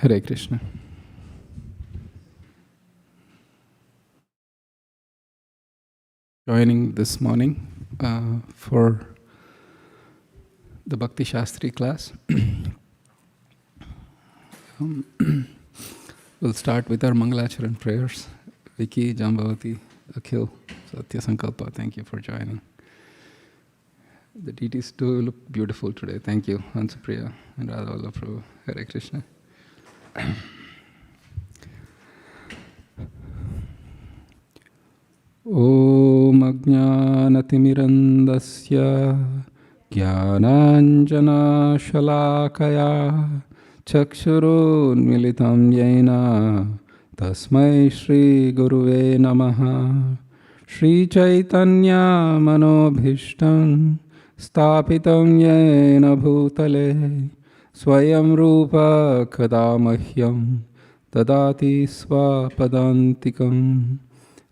Hare Krishna. Joining this morning for the Bhakti Sastri class. We'll start with our Mangalacharan prayers. Vicky, Jambavati, Akhil, Satya Sankalpa, thank you for joining. The deities do look beautiful today. Thank you, Hansapriya and Radha Vallabh Prabhu. Hare Krishna. Om Ajnanatimirandasya Jnananjana Shalakaya Chakshurunmilitam Yena Tasmai Shri Guruve Namaha. Shri Chaitanya Manobhishtam Stapitam Yena Bhutale Swayam Rupa Kadamahyam Dadati Swapadantikam.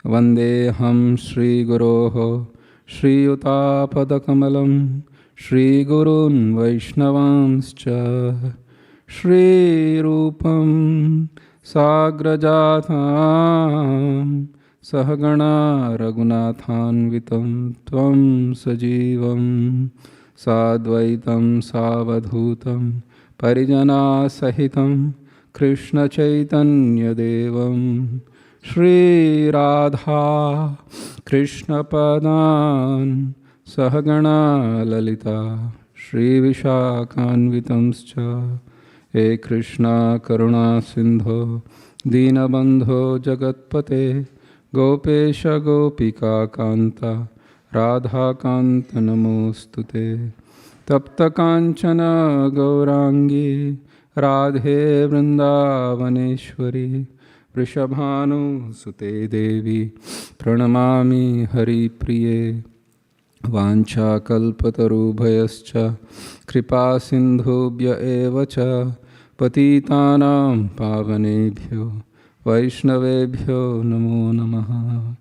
Vandeham Shri Guroho Shri Utapadakammalam Shri Gurun Vaishnavanscha Shri Rupam Sagrajatam Sahagana Raghunathanvitam Tvam Sajivam Sadvaitam Savadhutam Parijana Sahitam Krishna Chaitanya Devam Shri Radha Krishna Padan Sahagana Lalita Shri Vishakhanvitamscha He Krishna Karuna Sindho Dinabandho Jagatpate Gopesha Gopika Kanta Radha Kanta Namostute Tapta Kanchana Gaurangi Radhe Vrindavaneshwari Vrishabhanu Sute Devi Pranamami Hari Priye Vancha Kalpatarubhayascha Kripa Sindhubhya Evacha Patitanam Pavanebhyo Vaishnavebhyo Namo Namaha.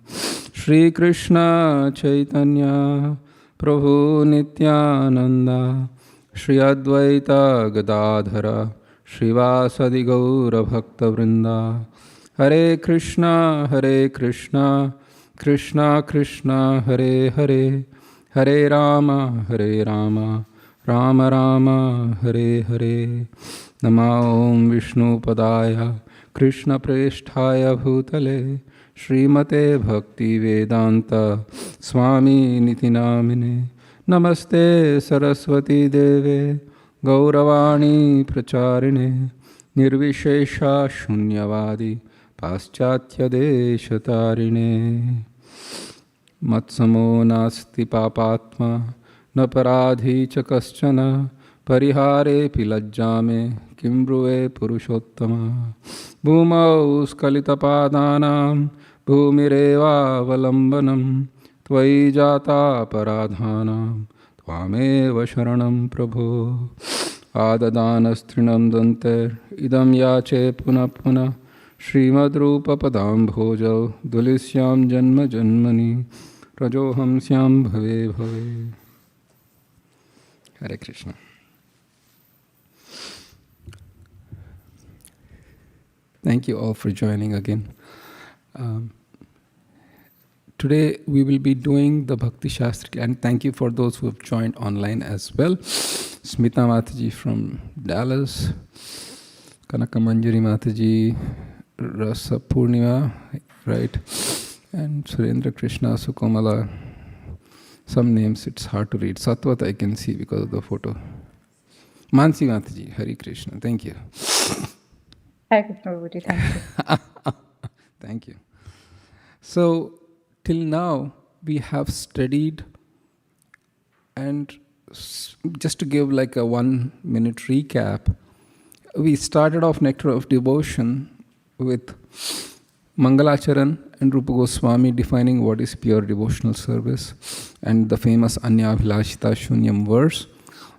Shri Krishna Chaitanya Prabhu Nityananda Shri Advaita Gadadhara Srivas Gaura Bhakta Vrinda. Hare Krishna, Krishna Krishna, Hare Hare, Hare Rama, Rama Rama, Hare Hare. Nama Om Vishnu Padaya, Krishna Preshthaya Bhutale, Srimate Bhakti Vedanta, Swami Niti Namine. Namaste Saraswati Deve, Gauravani Pracharine, Nirvishesha Shunyavadi, Paschatya Deshatarine. Matsamo nasti papatma naparadhi chakaschana parihare pilajjame kimbruve purushottama. Bhumau skalitapadanam bhumireva valambanam tvai jata paradhanam tvameva sharanam prabho. Adadanastrinam danter idam yache puna puna Srimad Rupa Padam Bhojau Dulisyam Janma Janmani Rajoham Syam Bhave Bhave. Hare Krishna. Thank you all for joining again. Today we will be doing the Bhakti Shastri, and thank you for those who have joined online as well. Smita Mataji from Dallas, Kanaka Manjari Mataji, Rasa Purnima, right? And Surendra Krishna Sukomala. Some names it's hard to read. Satwat I can see because of the photo. Mansi Mataji, Hari Krishna. Thank you. Hare Krishna, Prabhuji, thank you. Thank you. So, till now, we have studied, and just to give like a 1 minute recap, we started off Nectar of Devotion with Mangalacharan and Rupa Goswami defining what is pure devotional service and the famous Anyabhilashita Shunyam verse,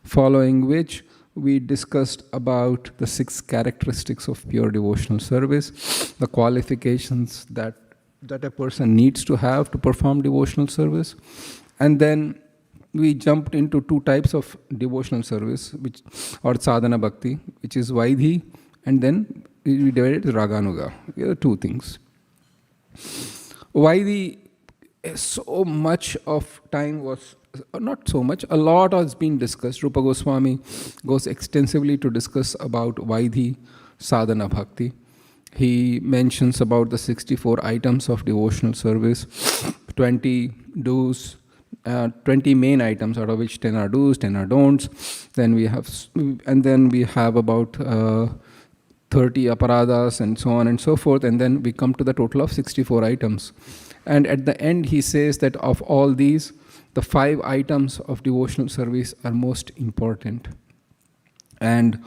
following which we discussed about the 6 characteristics of pure devotional service, the qualifications that a person needs to have to perform devotional service, and then we jumped into 2 types of devotional service, which or sadhana bhakti, which is Vaidhi, and then we divided it Raganuga. There are two things. Why so much of time was, not so much, a lot has been discussed. Rupa Goswami goes extensively to discuss about Vaidhi sadhana bhakti. He mentions about the 64 items of devotional service, 20 do's, 20 main items, out of which 10 are do's, 10 are don'ts. Then we have about 30 aparadas and so on and so forth, and then we come to the total of 64 items. And at the end he says that of all these, the 5 items of devotional service are most important. And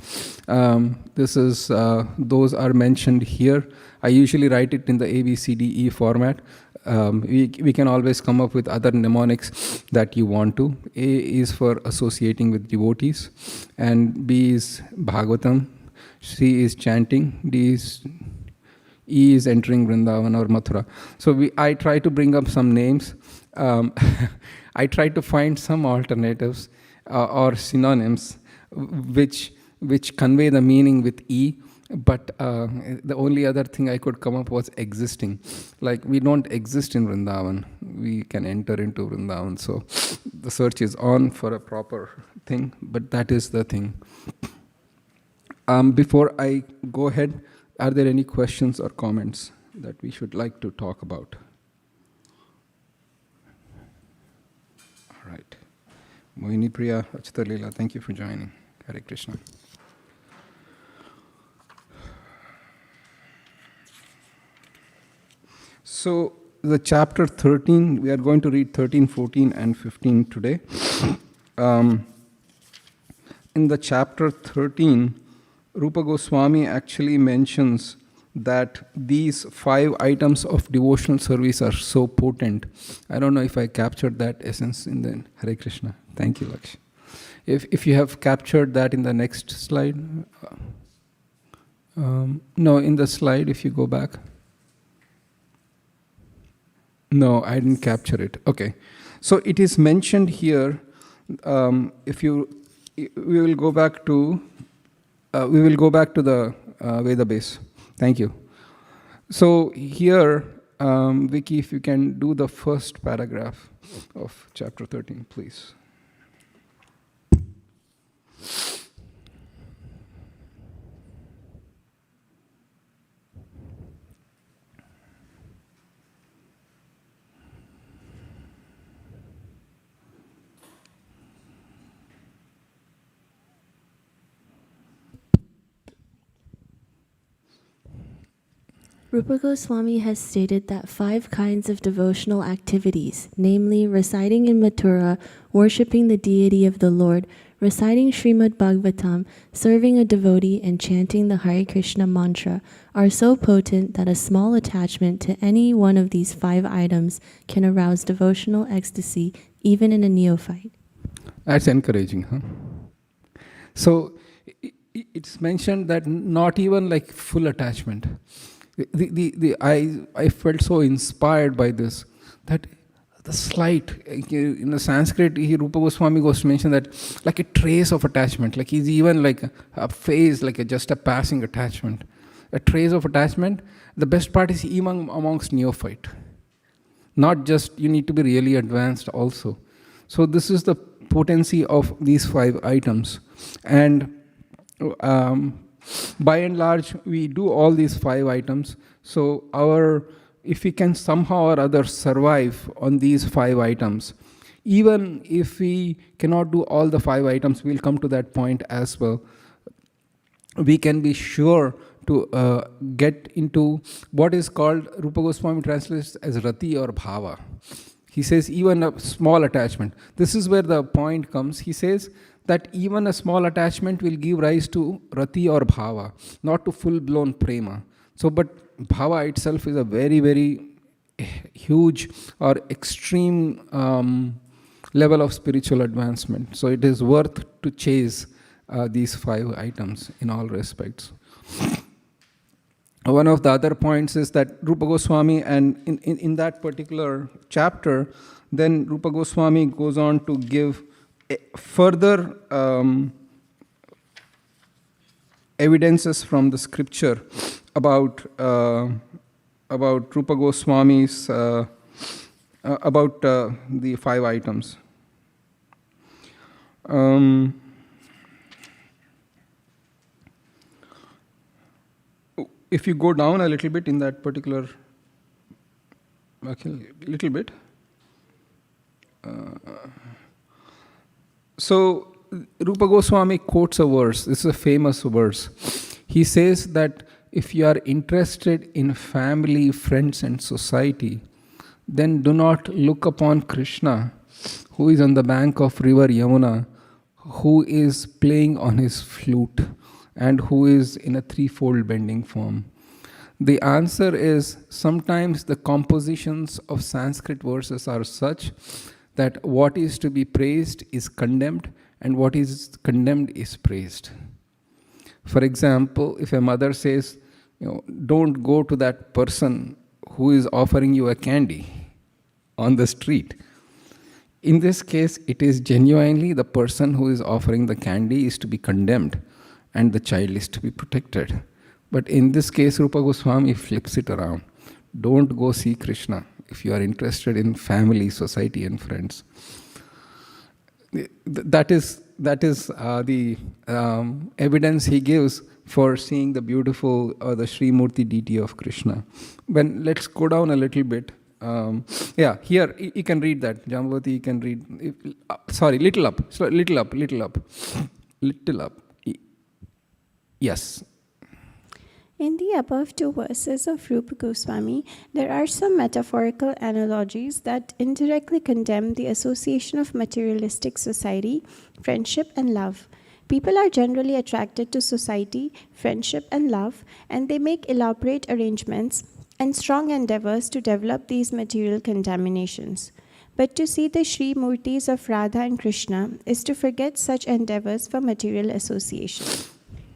those are mentioned here. I usually write it in the A, B, C, D, E format. We can always come up with other mnemonics that you want to. A is for associating with devotees, and B is Bhagavatam, C is chanting, E is entering Vrindavan or Mathura. So I try to bring up some names. I try to find some alternatives or synonyms which convey the meaning with E, but the only other thing I could come up was existing. Like, we don't exist in Vrindavan. We can enter into Vrindavan. So the search is on for a proper thing, but that is the thing. Before I go ahead, are there any questions or comments that we should like to talk about? All right. Mohini Priya, Achita Leela, thank you for joining. Hare Krishna. So the chapter 13, we are going to read 13, 14 and 15 today. In the chapter 13, Rupa Goswami actually mentions that these 5 items of devotional service are so potent. I don't know if I captured that essence in the Hare Krishna. Thank you, Lakshmi. If you have captured that in the next slide. No, in the slide, if you go back. No, I didn't capture it. Okay. So it is mentioned here. We will go back to the Veda base. Thank you. So here, Vicky, if you can do the first paragraph of chapter 13, please. Rupa Goswami has stated that 5 kinds of devotional activities, namely reciting in Mathura, worshipping the deity of the Lord, reciting Srimad Bhagavatam, serving a devotee, and chanting the Hare Krishna mantra, are so potent that a small attachment to any one of these 5 items can arouse devotional ecstasy, even in a neophyte. That's encouraging, huh? So it's mentioned that not even like full attachment. I felt so inspired by this, that the slight, in the Sanskrit, Rupa Goswami goes to mention that like a trace of attachment, like he's even like a phase, like just a passing attachment. A trace of attachment, the best part is even amongst neophyte. Not just, you need to be really advanced also. So this is the potency of these 5 items. And by and large, we do all these 5 items. So if we can somehow or other survive on these 5 items, even if we cannot do all the 5 items, we'll come to that point as well. We can be sure to get into what is called, Rupa Goswami translates as rati or bhava. He says even a small attachment. This is where the point comes. He says that even a small attachment will give rise to rati or bhava, not to full-blown prema. So, but bhava itself is a very, very huge or extreme level of spiritual advancement. So it is worth to chase these 5 items in all respects. One of the other points is that Rupa Goswami, and in that particular chapter, then Rupa Goswami goes on to give further evidences from the scripture about Rupa Goswami's about the 5 items. If you go down a little bit in that particular, little bit. So Rupa Goswami quotes a verse. This is a famous verse. He says that if you are interested in family, friends, and society, then do not look upon Krishna, who is on the bank of river Yamuna, who is playing on his flute, and who is in a threefold bending form. The answer is sometimes the compositions of Sanskrit verses are such that what is to be praised is condemned and what is condemned is praised. For example, if a mother says, don't go to that person who is offering you a candy on the street. In this case, it is genuinely the person who is offering the candy is to be condemned and the child is to be protected. But in this case, Rupa Goswami flips it around. Don't go see Krishna if you are interested in family, society, and friends. That is the evidence he gives for seeing the beautiful the Sri Murti deity of Krishna. Let's go down a little bit. Here you can read that. Jambavati, you can read. Little up. Little up. Yes. In the above 2 verses of Rupa Goswami, there are some metaphorical analogies that indirectly condemn the association of materialistic society, friendship, and love. People are generally attracted to society, friendship, and love, and they make elaborate arrangements and strong endeavors to develop these material contaminations. But to see the Sri Murtis of Radha and Krishna is to forget such endeavors for material association.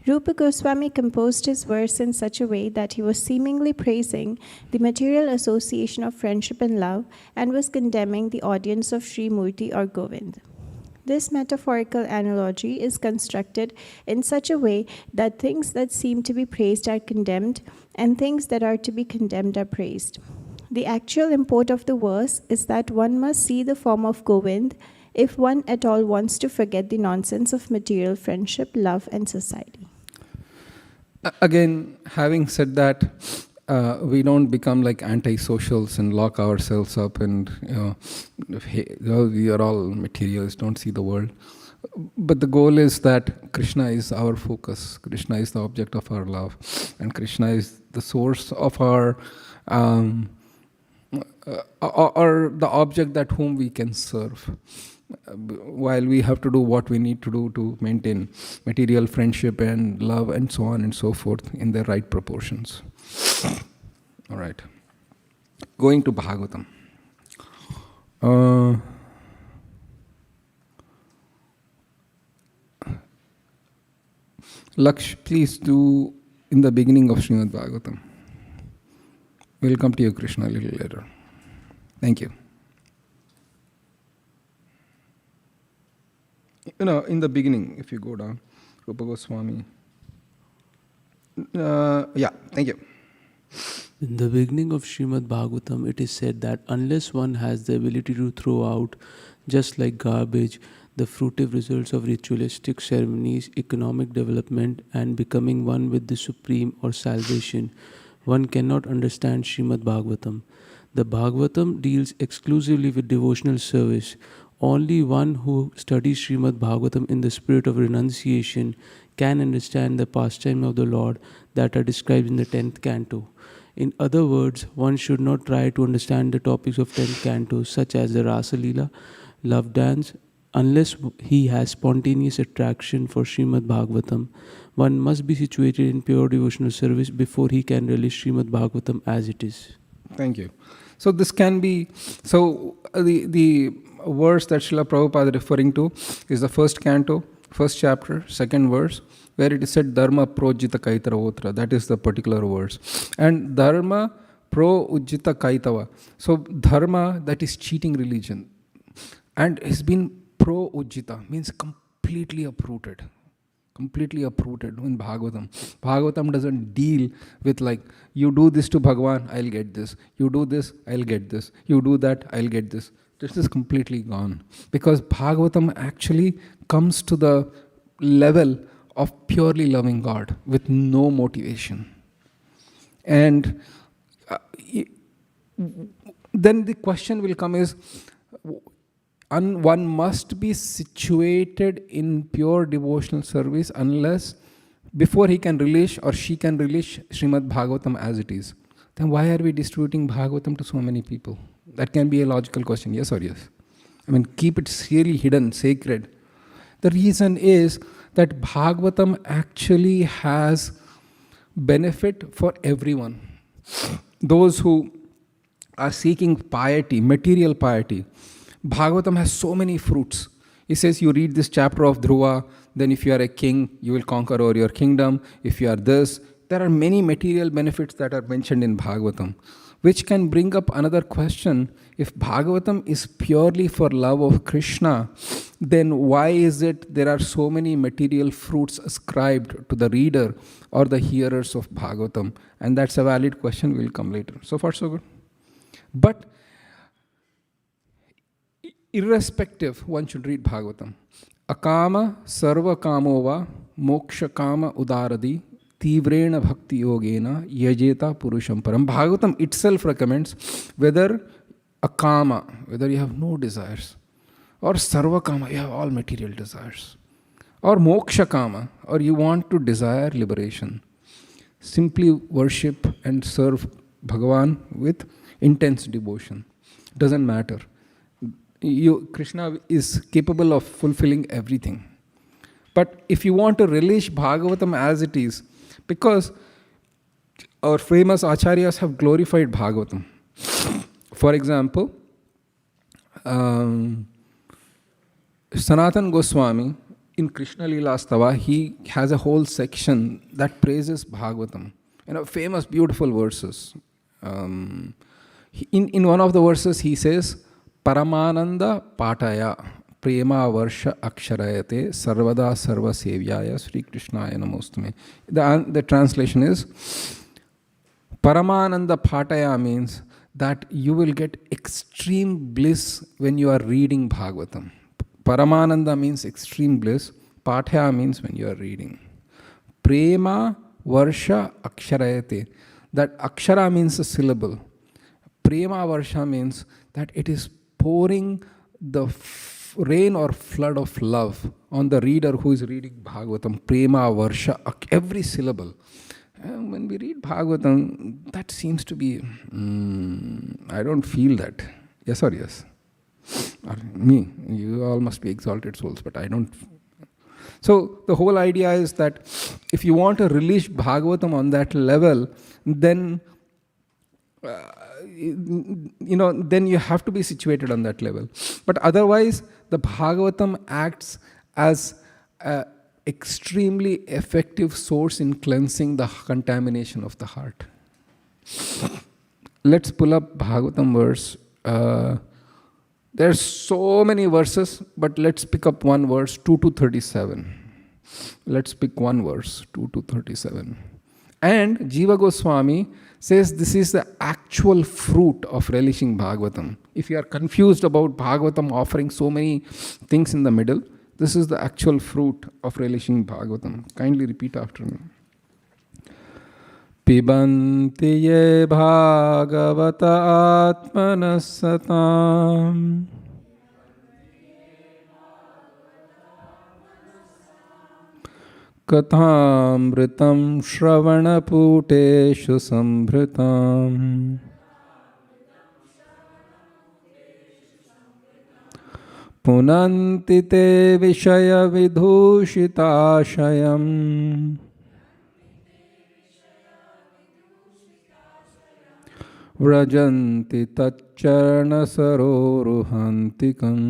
Rupa Goswami composed his verse in such a way that he was seemingly praising the material association of friendship and love and was condemning the audience of Sri Murti or Govind. This metaphorical analogy is constructed in such a way that things that seem to be praised are condemned and things that are to be condemned are praised. The actual import of the verse is that one must see the form of Govind if one at all wants to forget the nonsense of material friendship, love, and society. Again, having said that, we don't become like anti-socials and lock ourselves up and we are all materials, don't see the world. But the goal is that Krishna is our focus. Krishna is the object of our love. And Krishna is the source of our, or the object that whom we can serve. While we have to do what we need to do to maintain material friendship and love and so on and so forth in the right proportions. All right. Going to Bhagavatam. Laksh, please do in the beginning of Srimad Bhagavatam. We'll come to you, Krishna, a little later. Thank you. In the beginning, if you go down, Rupa Goswami. Thank you. In the beginning of Srimad Bhagavatam, it is said that unless one has the ability to throw out, just like garbage, the fruitive results of ritualistic ceremonies, economic development, and becoming one with the Supreme or salvation, one cannot understand Srimad Bhagavatam. The Bhagavatam deals exclusively with devotional service. Only one who studies Srimad Bhagavatam in the spirit of renunciation can understand the pastime of the Lord that are described in the 10th canto. In other words, one should not try to understand the topics of 10th canto, such as the Rasa Leela, love dance, unless he has spontaneous attraction for Srimad Bhagavatam. One must be situated in pure devotional service before he can relish Srimad Bhagavatam as it is. Thank you. So this can be, the verse that Srila Prabhupada is referring to is the 1st canto, 1st chapter, 2nd verse, where it is said Dharma projita kaitara. That is the particular verse. And Dharma projita kaitava. So Dharma, that is cheating religion. And has been pro-ujjita, means completely uprooted. completely uprooted in Bhagavatam. Bhagavatam doesn't deal with like, you do this to Bhagavan, I'll get this. You do this, I'll get this. You do that, I'll get this. This is completely gone. Because Bhagavatam actually comes to the level of purely loving God with no motivation. And then the question will come is, one must be situated in pure devotional service unless before he can release or she can release Srimad Bhagavatam as it is. Then why are we distributing Bhagavatam to so many people? That can be a logical question, yes or yes? I mean, keep it really hidden, sacred. The reason is that Bhagavatam actually has benefit for everyone. Those who are seeking piety, material piety, Bhagavatam has so many fruits. He says you read this chapter of Dhruva, then if you are a king, you will conquer over your kingdom. If you are this, there are many material benefits that are mentioned in Bhagavatam, which can bring up another question. If Bhagavatam is purely for love of Krishna, then why is it there are so many material fruits ascribed to the reader or the hearers of Bhagavatam? And that's a valid question, will come later. So far, so good. But irrespective, one should read Bhagavatam. Akama sarva kamova moksha kama udaradi tivrena bhakti yogena yajeta purusham param. Bhagavatam itself recommends whether akama, whether you have no desires, or sarva kama, you have all material desires, or moksha kama, or you want to desire liberation. Simply worship and serve Bhagavan with intense devotion. Doesn't matter. Krishna is capable of fulfilling everything. But if you want to relish Bhagavatam as it is, because our famous acharyas have glorified Bhagavatam. For example, Sanatan Goswami in Krishna Lila Stava, he has a whole section that praises Bhagavatam. Famous, beautiful verses. In one of the verses, he says, Paramananda Pataya Prema Varsha Aksharayate Sarvada Sarva Sevyaya Sri Krishnaya Namostume. The translation is, Paramananda Pataya means that you will get extreme bliss when you are reading Bhagavatam. Paramananda means extreme bliss. Pataya means when you are reading. Prema Varsha Aksharayate. That Akshara means a syllable. Prema Varsha means that it is pouring the rain or flood of love on the reader who is reading Bhagavatam. Prema Varsha, every syllable. When we read Bhagavatam, that seems to be, I don't feel that. Yes or yes? Or me, you all must be exalted souls, but I don't. So the whole idea is that if you want to release Bhagavatam on that level, then then you have to be situated on that level. But otherwise, the Bhagavatam acts as an extremely effective source in cleansing the contamination of the heart. Let's pull up Bhagavatam verse. There's so many verses, but let's pick up one verse, 2 to 37. Let's pick one verse, 2 to 37. And Jiva Goswami says this is the actual fruit of relishing Bhagavatam. If you are confused about Bhagavatam offering so many things in the middle, this is the actual fruit of relishing Bhagavatam. Kindly repeat after me. Pibanti ye bhagavata atmanasatam kathamritam shravanaputeshu sambhritam punanti te vishaya vidhushitashayam vrajanti tacharana saroruhantikam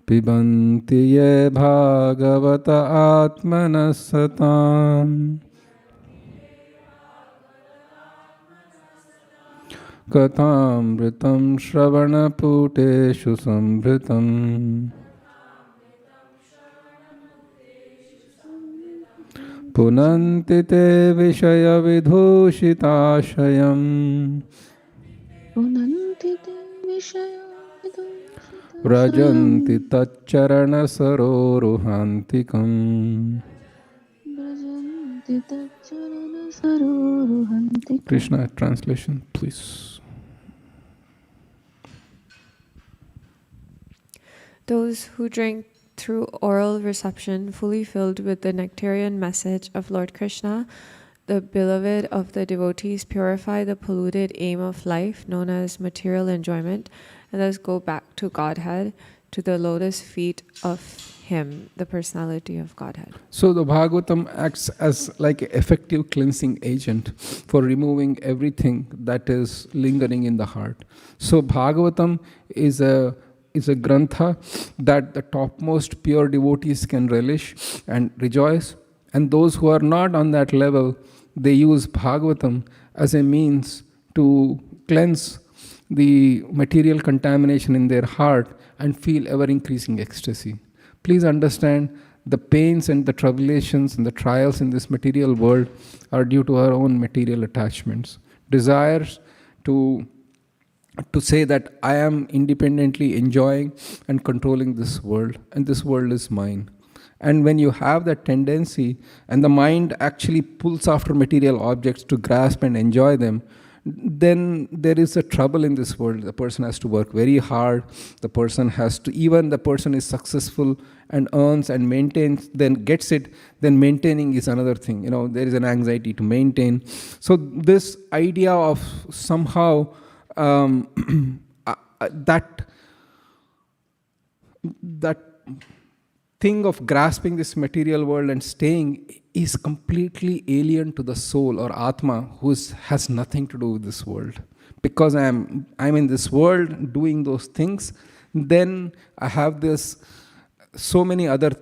pibanti ye bhagavata atmanasatam Kathamritam Shravanaputeshu Sambritam Punanti te Vishaya Vidhushitashayam Punanti te vishaya vidushitashayam Rajanti Tacharana Saroruhantikam. Brajanti tacharana saroruhantikam. Krishna translation, please. Those who drink through oral reception, fully filled with the nectarian message of Lord Krishna, the beloved of the devotees, purify the polluted aim of life known as material enjoyment, and thus go back to Godhead, to the lotus feet of Him, the personality of Godhead. So the Bhagavatam acts as like an effective cleansing agent for removing everything that is lingering in the heart. So Bhagavatam is a grantha that the topmost pure devotees can relish and rejoice, and those who are not on that level, they use Bhagavatam as a means to cleanse the material contamination in their heart and feel ever increasing ecstasy. Please understand, the pains and the tribulations and the trials in this material world are due to our own material attachments, desires to say that I am independently enjoying and controlling this world, and this world is mine. And when you have that tendency, and the mind actually pulls after material objects to grasp and enjoy them, then there is a trouble in this world. The person has to work very hard. The person has to, even the person is successful and earns and maintains, then gets it, then maintaining is another thing. There is an anxiety to maintain. So this idea of somehow that thing of grasping this material world and staying is completely alien to the soul or Atma, who has nothing to do with this world. Because I'm in this world doing those things, then I have so many other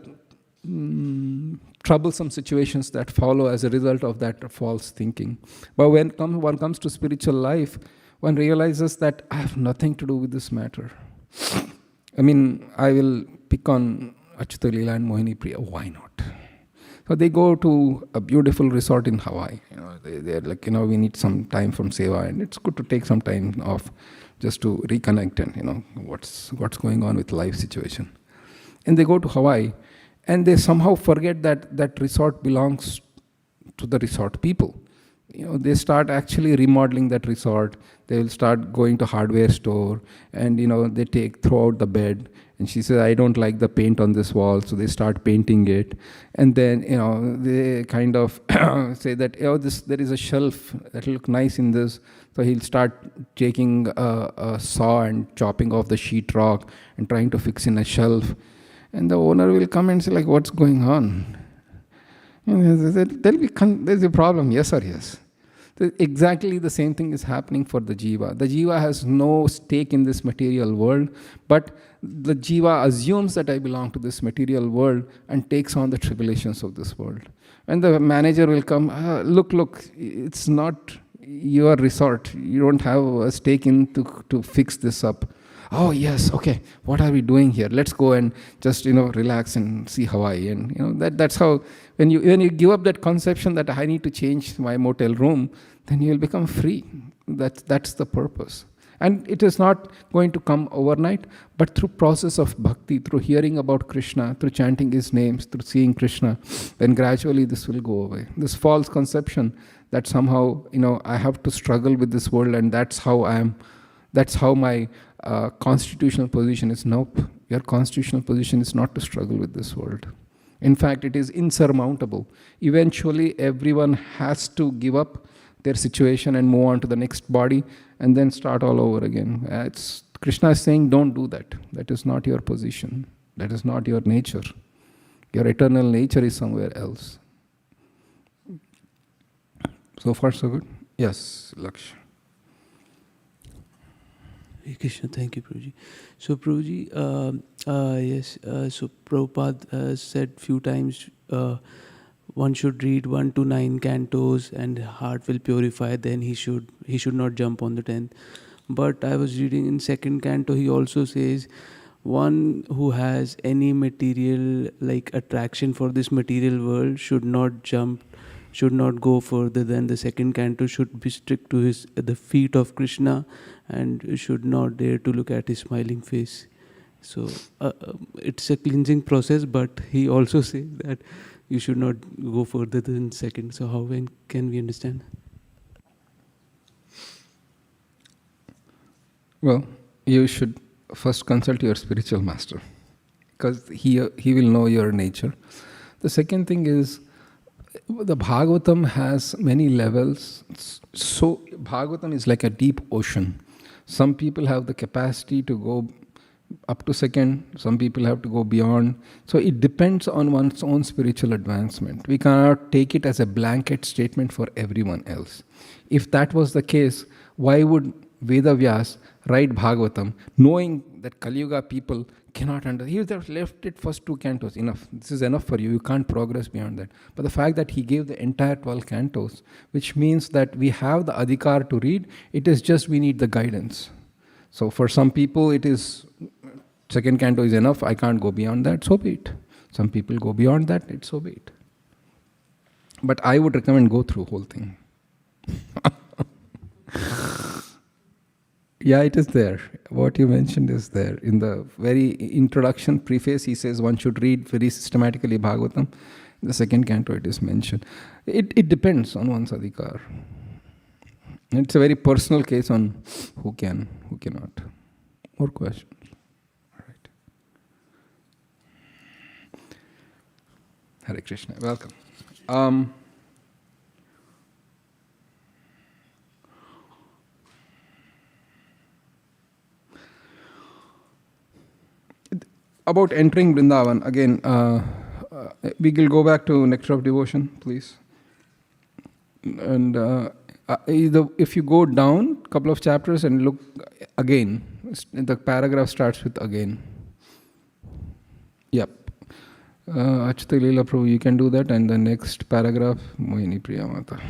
troublesome situations that follow as a result of that false thinking. But when one comes to spiritual life, one realizes that I have nothing to do with this matter. I will pick on Achyuta Leela and Mohini Priya. Why not? So they go to a beautiful resort in Hawaii. They're like, we need some time from seva, and it's good to take some time off just to reconnect and what's going on with life situation. And they go to Hawaii, and they somehow forget that resort belongs to the resort people. They start actually remodeling that resort. They will start going to hardware store, and they throw out the bed. And she says, I don't like the paint on this wall, so they start painting it. And then they kind of say that there is a shelf that will look nice in this. So he'll start taking a saw and chopping off the sheetrock and trying to fix in a shelf. And the owner will come and say, like, what's going on? There's a problem, yes or yes. Exactly the same thing is happening for the jiva. The jiva has no stake in this material world, but the jiva assumes that I belong to this material world and takes on the tribulations of this world. And the manager will come, look, it's not your resort. You don't have a stake in to fix this up. Oh yes, okay, what are we doing here? Let's go and just relax and see Hawaii. And that's how, when you give up that conception that I need to change my motel room, then you will become free. That's the purpose. And it is not going to come overnight, but through process of bhakti, through hearing about Krishna, through chanting his names, through seeing Krishna, then gradually this will go away. This false conception that somehow I have to struggle with this world, and that's how my constitutional position is. Nope. Your constitutional position is not to struggle with this world. In fact, it is insurmountable. Eventually, everyone has to give up their situation and move on to the next body and then start all over again. Krishna is saying, don't do that. That is not your position. That is not your nature. Your eternal nature is somewhere else. So far, so good? Yes, Lakshya. Hare Krishna, thank you, Prabhuji. So, Prabhuji, yes, so Prabhupada said few times one should read 1 to 9 cantos and heart will purify, then he should not jump on the 10th. But I was reading in second canto, he also says one who has any material like attraction for this material world should not go further than the second canto, should be strict to the feet of Krishna and should not dare to look at his smiling face. So it's a cleansing process, but he also says that you should not go further than second. So how can we understand? Well, you should first consult your spiritual master, because he will know your nature. The second thing is, the Bhagavatam has many levels. So Bhagavatam is like a deep ocean. Some people have the capacity to go up to second, some people have to go beyond. So it depends on one's own spiritual advancement. We cannot take it as a blanket statement for everyone else. If that was the case, why would Vedavyas write Bhagavatam knowing that Kali Yuga people cannot understand? He would have left it first 2 cantos, enough. This is enough for you, you can't progress beyond that. But the fact that he gave the entire 12 cantos, which means that we have the adhikar to read, it is just we need the guidance. So for some people it is, second canto is enough, I can't go beyond that, so be it. Some people go beyond that, it's so be it. But I would recommend go through whole thing. Yeah, it is there. What you mentioned is there. In the very introduction preface, he says one should read very systematically Bhagavatam. In the second canto it is mentioned. It depends on one's adhikar. It's a very personal case on who can, who cannot. More questions? All right. Hare Krishna. Welcome. About entering Vrindavan, again, we will go back to Nectar of Devotion, please. And if you go down a couple of chapters and look again, the paragraph starts with again. Yep. Achita Leela Prabhu, you can do that. And the next paragraph, Mohini Priyamata.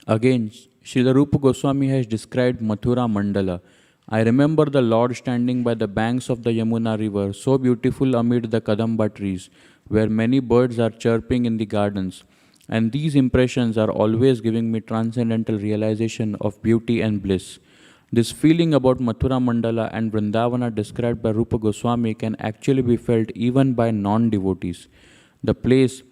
Again, Srila Rupa Goswami has described Mathura Mandala. I remember the Lord standing by the banks of the Yamuna river, so beautiful amid the Kadamba trees, where many birds are chirping in the gardens. And these impressions are always giving me transcendental realization of beauty and bliss. This feeling about Mathura Mandala and Vrindavana described by Rupa Goswami can actually be felt even by non-devotees. The places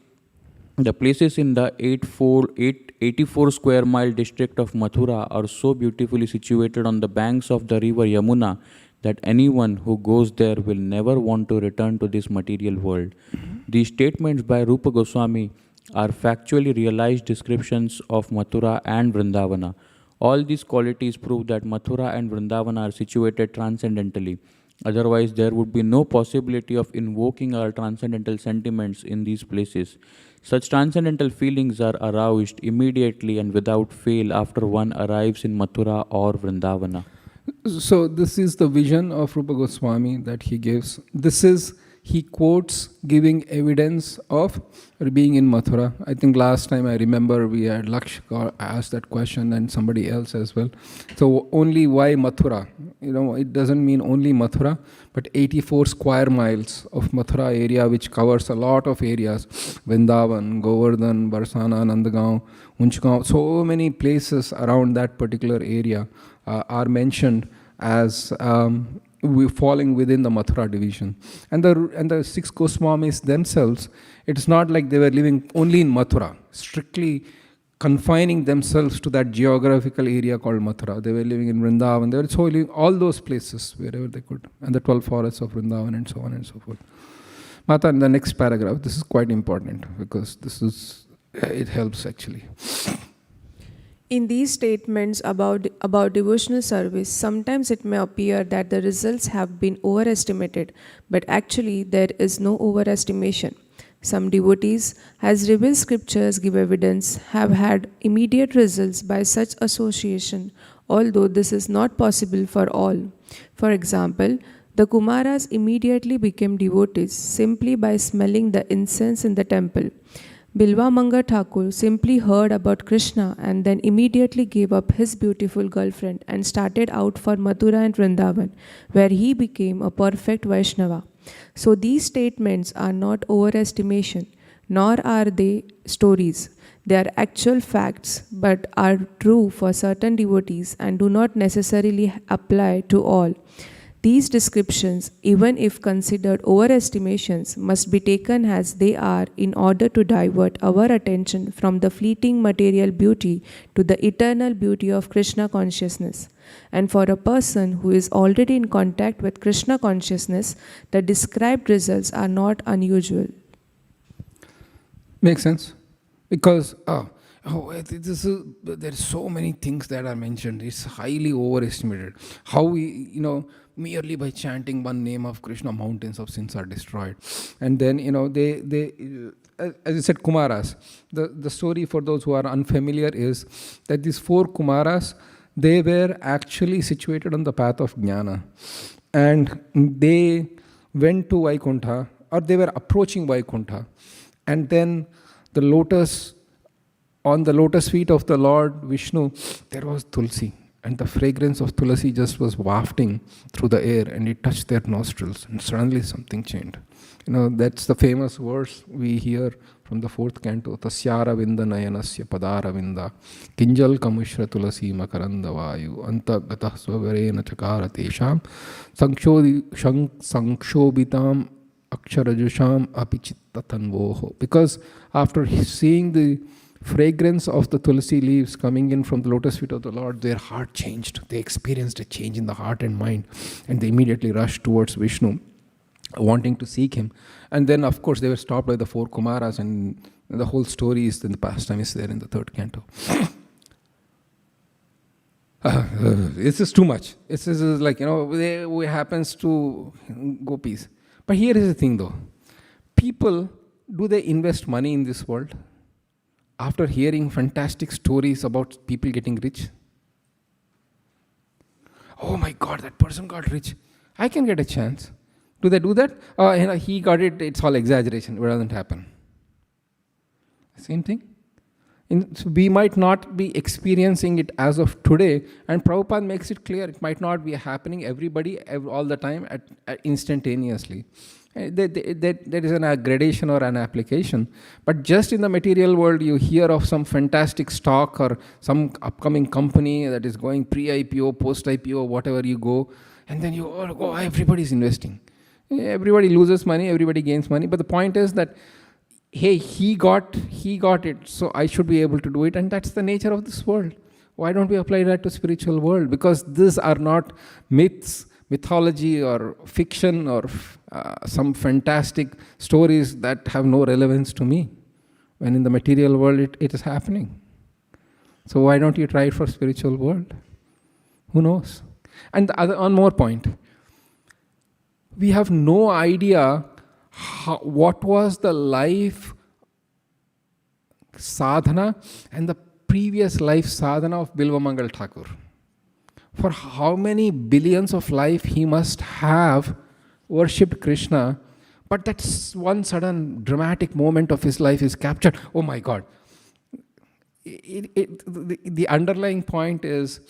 in the 84 square mile district of Mathura are so beautifully situated on the banks of the river Yamuna that anyone who goes there will never want to return to this material world. These statements by Rupa Goswami are factually realized descriptions of Mathura and Vrindavana. All these qualities prove that Mathura and Vrindavana are situated transcendentally. Otherwise, there would be no possibility of invoking our transcendental sentiments in these places. Such transcendental feelings are aroused immediately and without fail after one arrives in Mathura or Vrindavana. So this is the vision of Rupa Goswami that he gives. He quotes giving evidence of being in Mathura. I think last time I remember we had Lakshya asked that question and somebody else as well. So only why Mathura? It doesn't mean only Mathura, but 84 square miles of Mathura area, which covers a lot of areas. Vrindavan, Govardhan, Barsana, Nandagaon, Unchgaon. So many places around that particular area are mentioned as we falling within the Mathura division. And the 6 Goswamis themselves, it's not like they were living only in Mathura, strictly confining themselves to that geographical area called Mathura. They were living in Vrindavan, they were so living all those places wherever they could, and the 12 forests of Vrindavan and so on and so forth. Mata, in the next paragraph, this is quite important because it helps actually. In these statements about devotional service, sometimes it may appear that the results have been overestimated, but actually there is no overestimation. Some devotees, as revealed scriptures give evidence, have had immediate results by such association, although this is not possible for all. For example, The Kumaras immediately became devotees simply by smelling the incense in the temple. Bilvamanga Thakur simply heard about Krishna and then immediately gave up his beautiful girlfriend and started out for Mathura and Vrindavan, where he became a perfect Vaishnava. So these statements are not overestimation, nor are they stories. They are actual facts, but are true for certain devotees and do not necessarily apply to all. These descriptions, even if considered overestimations, must be taken as they are in order to divert our attention from the fleeting material beauty to the eternal beauty of Krishna consciousness. And for a person who is already in contact with Krishna consciousness, the described results are not unusual. Makes sense? Because there's so many things that are mentioned. It's highly overestimated. How we, merely by chanting one name of Krishna, mountains of sins are destroyed. And then, they as you said, Kumaras. The story for those who are unfamiliar is that these 4 Kumaras, they were actually situated on the path of Jnana. And they went to Vaikuntha, or they were approaching Vaikuntha. And then on the lotus feet of the Lord Vishnu, there was Tulsi. And the fragrance of Tulsi just was wafting through the air, and it touched their nostrils, and suddenly something changed. That's the famous verse we hear from the 4th canto, Tasyara Vinda Nayanasya Padara Vinda Kinjal Kamishra Tulasi Makaranda Vayu Anta Gatah Swavarena Chakara Tesham Sankshobitam Aksharajusham Apichitta Tanvoho. Because after seeing the fragrance of the tulsi leaves coming in from the lotus feet of the Lord, their heart changed. They experienced a change in the heart and mind, and they immediately rushed towards Vishnu, wanting to seek him. And then, of course, they were stopped by the 4 Kumaras, and the whole story is in the pastimes there in the 3rd canto. This is too much. This is like, it happens to gopis. But here is the thing though. People, do they invest money in this world? After hearing fantastic stories about people getting rich? Oh my God, that person got rich. I can get a chance. Do they do that? He got it, it's all exaggeration. It doesn't happen. Same thing. So we might not be experiencing it as of today, and Prabhupada makes it clear it might not be happening all the time instantaneously. There is a gradation or an application. But just in the material world, you hear of some fantastic stock or some upcoming company that is going pre-IPO, post-IPO, whatever you go, and then you go, everybody's investing. Everybody loses money, everybody gains money. But the point is that, hey, he got it, so I should be able to do it. And that's the nature of this world. Why don't we apply that to spiritual world? Because these are not myths, mythology, or fiction, or some fantastic stories that have no relevance to me. When in the material world, it is happening. So why don't you try it for spiritual world? Who knows? And one more point. We have no idea what was the life sadhana and the previous life sadhana of Bilvamangal Thakur. For how many billions of life he must have worshipped Krishna, but that one sudden dramatic moment of his life is captured. Oh my God. The underlying point is,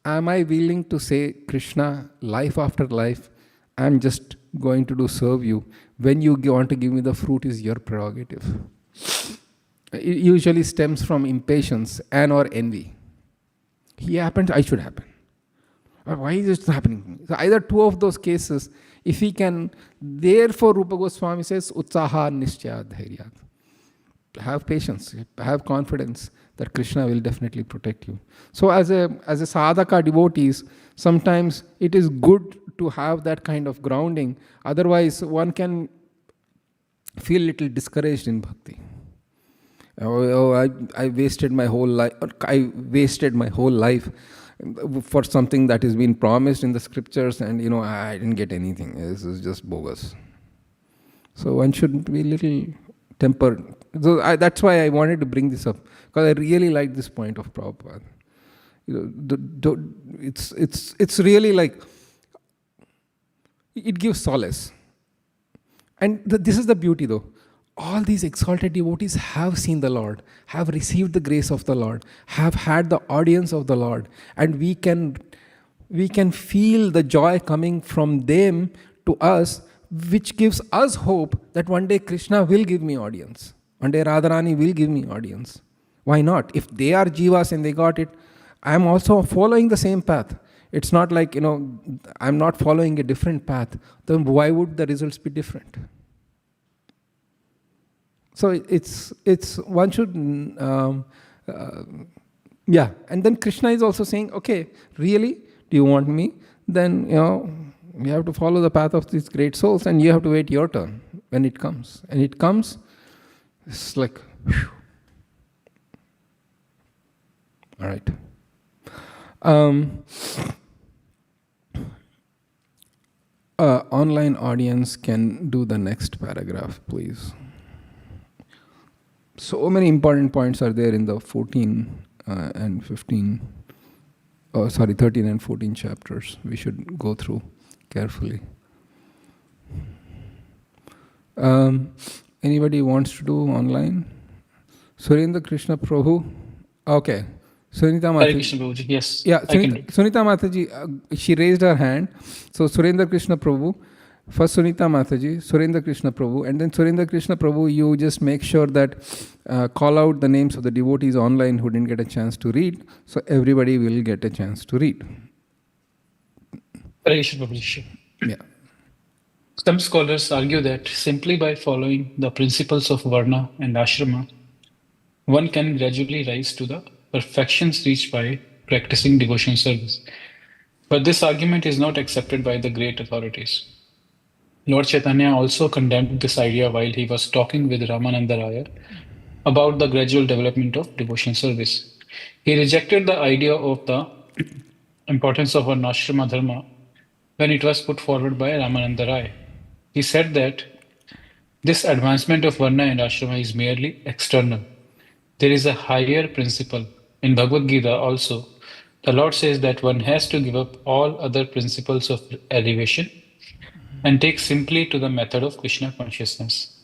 am I willing to say, Krishna, life after life, I'm just going to serve you. When you want to give me the fruit is your prerogative. It usually stems from impatience or envy. He happened, I should happen. Why is this happening? So either 2 of those cases, if he can, therefore Rupa Goswami says, Utsaha Nishchaya Dhairyat. Have patience, have confidence that Krishna will definitely protect you. So as a sadhaka devotees, sometimes it is good to have that kind of grounding. Otherwise, one can feel a little discouraged in bhakti. I wasted my whole life. I wasted my whole life for something that has been promised in the scriptures, and I didn't get anything. This is just bogus. So one should be a little tempered. So that's why I wanted to bring this up, because I really like this point of Prabhupada. It's really like, it gives solace. And this is the beauty though. All these exalted devotees have seen the Lord, have received the grace of the Lord, have had the audience of the Lord, and we can feel the joy coming from them to us, which gives us hope that one day Krishna will give me audience. One day Radharani will give me audience. Why not? If they are jivas and they got it, I am also following the same path. It's not like, I'm not following a different path. Then why would the results be different? So it's one should, and then Krishna is also saying, okay, really, do you want me? Then, you have to follow the path of these great souls, and you have to wait your turn when it comes. And it comes, it's like, whew. All right. Online audience can do the next paragraph, please. So many important points are there in the 13 and 14 chapters. We should go through carefully. Anybody wants to do online? Surendra Krishna Prabhu? Okay. Sunita Mataji. Yes. Yeah, Sunita Mataji, she raised her hand. So Surendra Krishna Prabhu, first Sunita Mataji, Surendra Krishna Prabhu, and then Surendra Krishna Prabhu, you just make sure that call out the names of the devotees online who didn't get a chance to read, so everybody will get a chance to read. Yeah. Some scholars argue that simply by following the principles of Varna and Ashrama, one can gradually rise to the perfections reached by practicing devotion service. But this argument is not accepted by the great authorities. Lord Chaitanya also condemned this idea while he was talking with Ramananda Raya about the gradual development of devotion service. He rejected the idea of the importance of Varnasrama dharma when it was put forward by Ramananda Raya. He said that this advancement of Varna and Ashrama is merely external. There is a higher principle. In Bhagavad Gita also, the Lord says that one has to give up all other principles of elevation and take simply to the method of Krishna consciousness.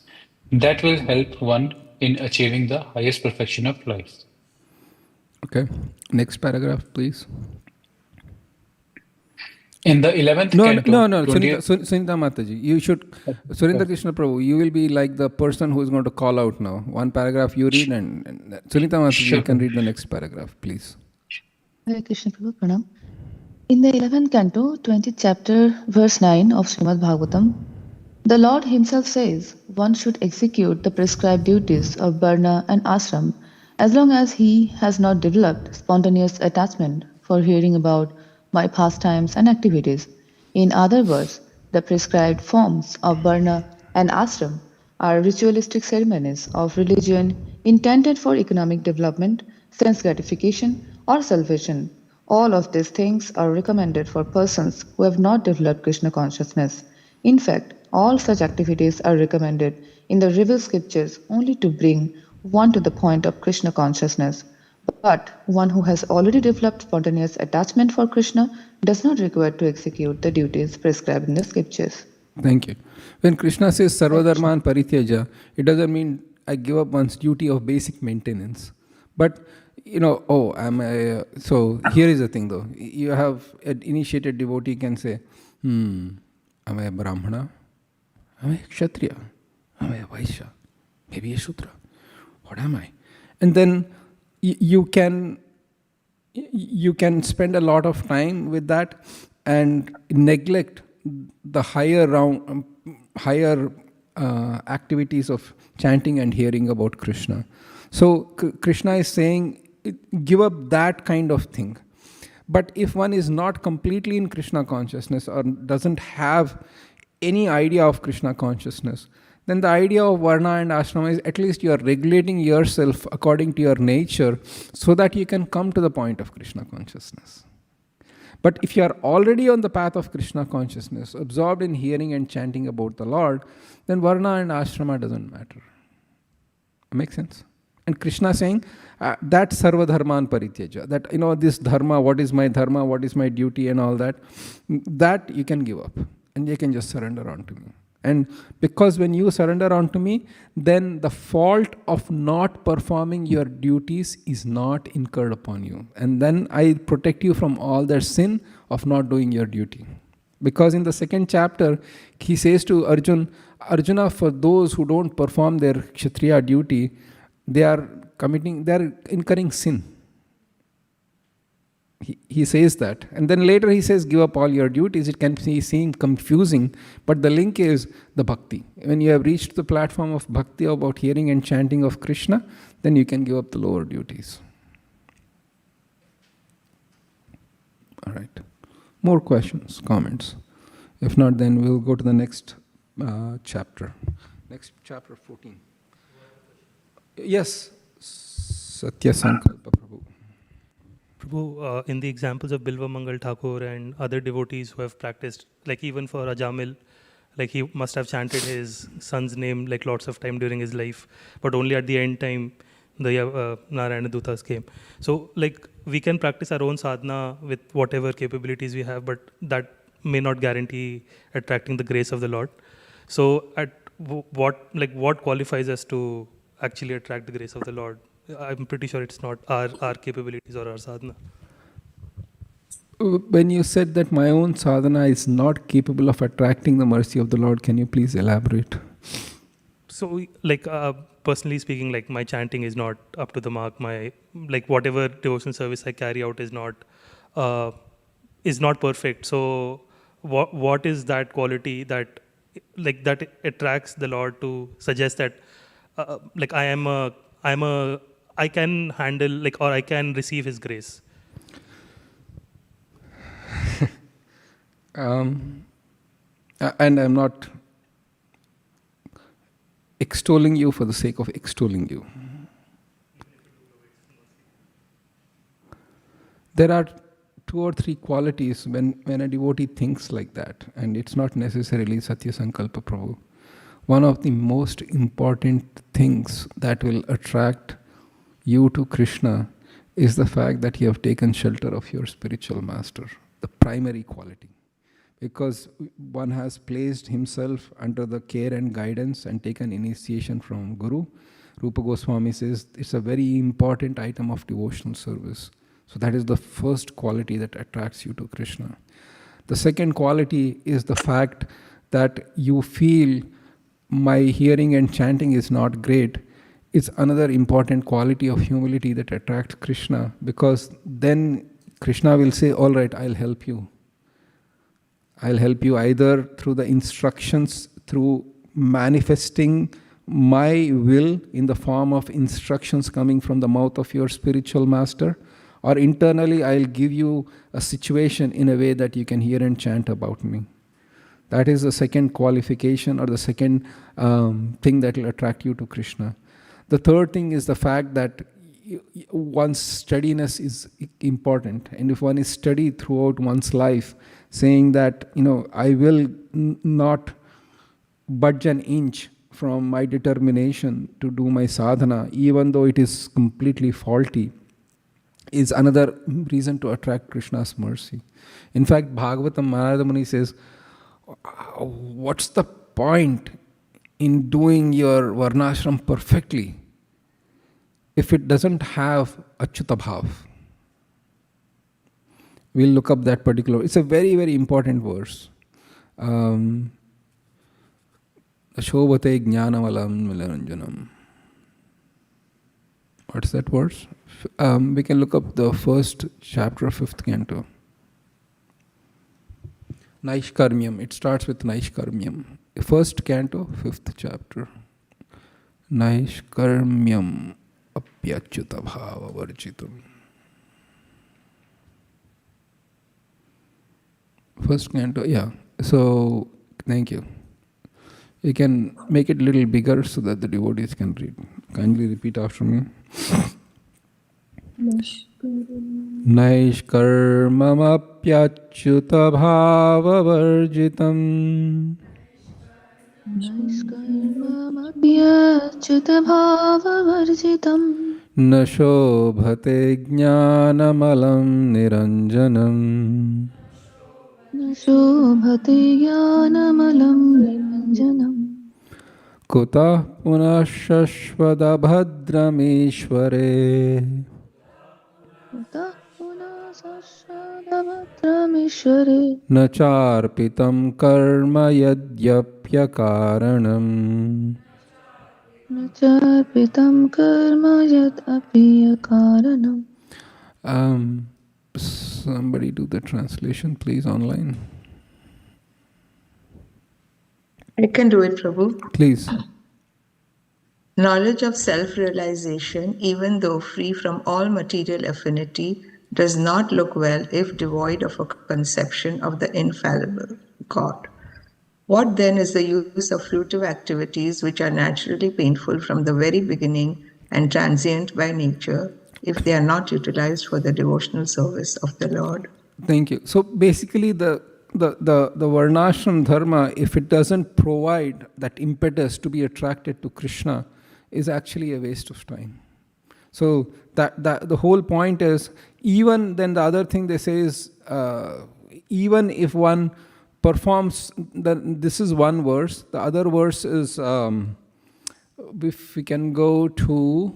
That will help one in achieving the highest perfection of life. Okay. Next paragraph, please. In the 11th canto... No. Sunita Mataji, you should... Surendra Krishna Prabhu, you will be like the person who is going to call out now. One paragraph you read and Sunita Mataji, you can read the next paragraph, please. Hare Krishna Prabhu, Pranam. In the 11th canto, 20th chapter, verse 9 of Srimad Bhagavatam, the Lord himself says one should execute the prescribed duties of Varna and Ashram as long as he has not developed spontaneous attachment for hearing about my pastimes and activities. In other words, the prescribed forms of Varna and Ashram are ritualistic ceremonies of religion intended for economic development, sense gratification, or salvation. All of these things are recommended for persons who have not developed Krishna consciousness. In fact, all such activities are recommended in the revealed scriptures only to bring one to the point of Krishna consciousness. But one who has already developed spontaneous attachment for Krishna does not require to execute the duties prescribed in the scriptures. Thank you. When Krishna says Sarvadharman Parityaja, it doesn't mean I give up one's duty of basic maintenance. But, so here is the thing though. You have an initiated devotee can say, am I a Brahmana? Am I a Kshatriya? Am I a Vaishya? Maybe a Shudra? What am I? And then you can spend a lot of time with that and neglect the higher activities of chanting and hearing about Krishna. So Krishna is saying, give up that kind of thing. But if one is not completely in Krishna consciousness or doesn't have any idea of Krishna consciousness, then the idea of Varna and Ashrama is at least you are regulating yourself according to your nature so that you can come to the point of Krishna consciousness. But if you are already on the path of Krishna consciousness, absorbed in hearing and chanting about the Lord, then Varna and Ashrama doesn't matter. Makes sense? And Krishna saying, that sarva dharman parityaja, that, this dharma, what is my duty and all that, that you can give up. and you can just surrender onto me. And because when you surrender onto me, then the fault of not performing your duties is not incurred upon you. And then I protect you from all the sin of not doing your duty. Because in the second chapter, he says to Arjuna, for those who don't perform their Kshatriya duty, they are incurring sin. He says that. And then later he says, give up all your duties. It can seem confusing, but the link is the bhakti. When you have reached the platform of bhakti about hearing and chanting of Krishna, then you can give up the lower duties. All right. More questions, comments? If not, then we'll go to the next chapter. Next chapter 14. Yes, Satya Sankalpa Prabhu. Prabhu, in the examples of Bilva Mangal Thakur and other devotees who have practiced, like even for Ajamil, like he must have chanted his son's name like lots of time during his life, but only at the end time the Narayana Dutas came. So like we can practice our own sadhana with whatever capabilities we have, but that may not guarantee attracting the grace of the Lord. So at what qualifies us to actually attract the grace of the Lord? I'm pretty sure it's not our capabilities or our sadhana. When you said that my own sadhana is not capable of attracting the mercy of the Lord, can you please elaborate? So, like personally speaking, like my chanting is not up to the mark. My whatever devotional service I carry out is not perfect. So, what is that quality that attracts the Lord to suggest that I can handle or I can receive His grace? And I'm not extolling you for the sake of extolling you. There are 2 or 3 qualities when a devotee thinks like that, and it's not necessarily Satya Sankalpa Prabhu. One of the most important things that will attract you to Krishna is the fact that you have taken shelter of your spiritual master, the primary quality. Because one has placed himself under the care and guidance and taken initiation from Guru. Rupa Goswami says it's a very important item of devotional service. So that is the first quality that attracts you to Krishna. The second quality is the fact that you feel my hearing and chanting is not great. It's another important quality of humility that attracts Krishna, because then Krishna will say, all right, I'll help you. I'll help you either through the instructions, through manifesting my will in the form of instructions coming from the mouth of your spiritual master, or internally I'll give you a situation in a way that you can hear and chant about me. That is the second qualification, or the second thing that will attract you to Krishna. The third thing is the fact that one's steadiness is important. And if one is steady throughout one's life, saying that, I will not budge an inch from my determination to do my sadhana, even though it is completely faulty, is another reason to attract Krishna's mercy. In fact, Bhagavatam, Narada Muni says, what's the point in doing your Varnasrama perfectly if it doesn't have Achyuta Bhav? We'll look up that particular. It's a very, very important verse. Ashobhate jnanamalam milaranjanam. What's that verse? We can look up the first chapter of 5th canto. Naishkarmyam. It starts with Naishkarmyam. First canto, 5th chapter. Naishkarmyam apyachyuta bhava varjitam. First canto, yeah. So, thank you. You can make it a little bigger so that the devotees can read. Kindly repeat after me. Naishkarmamapyachyuta bhava varjitam. Naishkarmamapyachyuta bhava varjitam. Na shobhate jnanamalam niranjanam. न शोभते ज्ञानमलं निरञ्जनम् Kutah punah shashvadabhadrameshware कुतः पुनः सश्रदभद्रमीश्वरे nacharpitam karma yadyapyakaranam. न चार्पितं कर्म यत् अपि अकारणम्. Somebody do the translation, please, online. I can do it, Prabhu. Please. Knowledge of self-realization, even though free from all material affinity, does not look well if devoid of a conception of the infallible God. What then is the use of fruitive activities which are naturally painful from the very beginning and transient by nature if they are not utilized for the devotional service of the Lord? Thank you. So basically, the Varnashram dharma, if it doesn't provide that impetus to be attracted to Krishna, is actually a waste of time. So that the whole point is, even then the other thing they say is, even if one performs, this is one verse. The other verse is, if we can go to,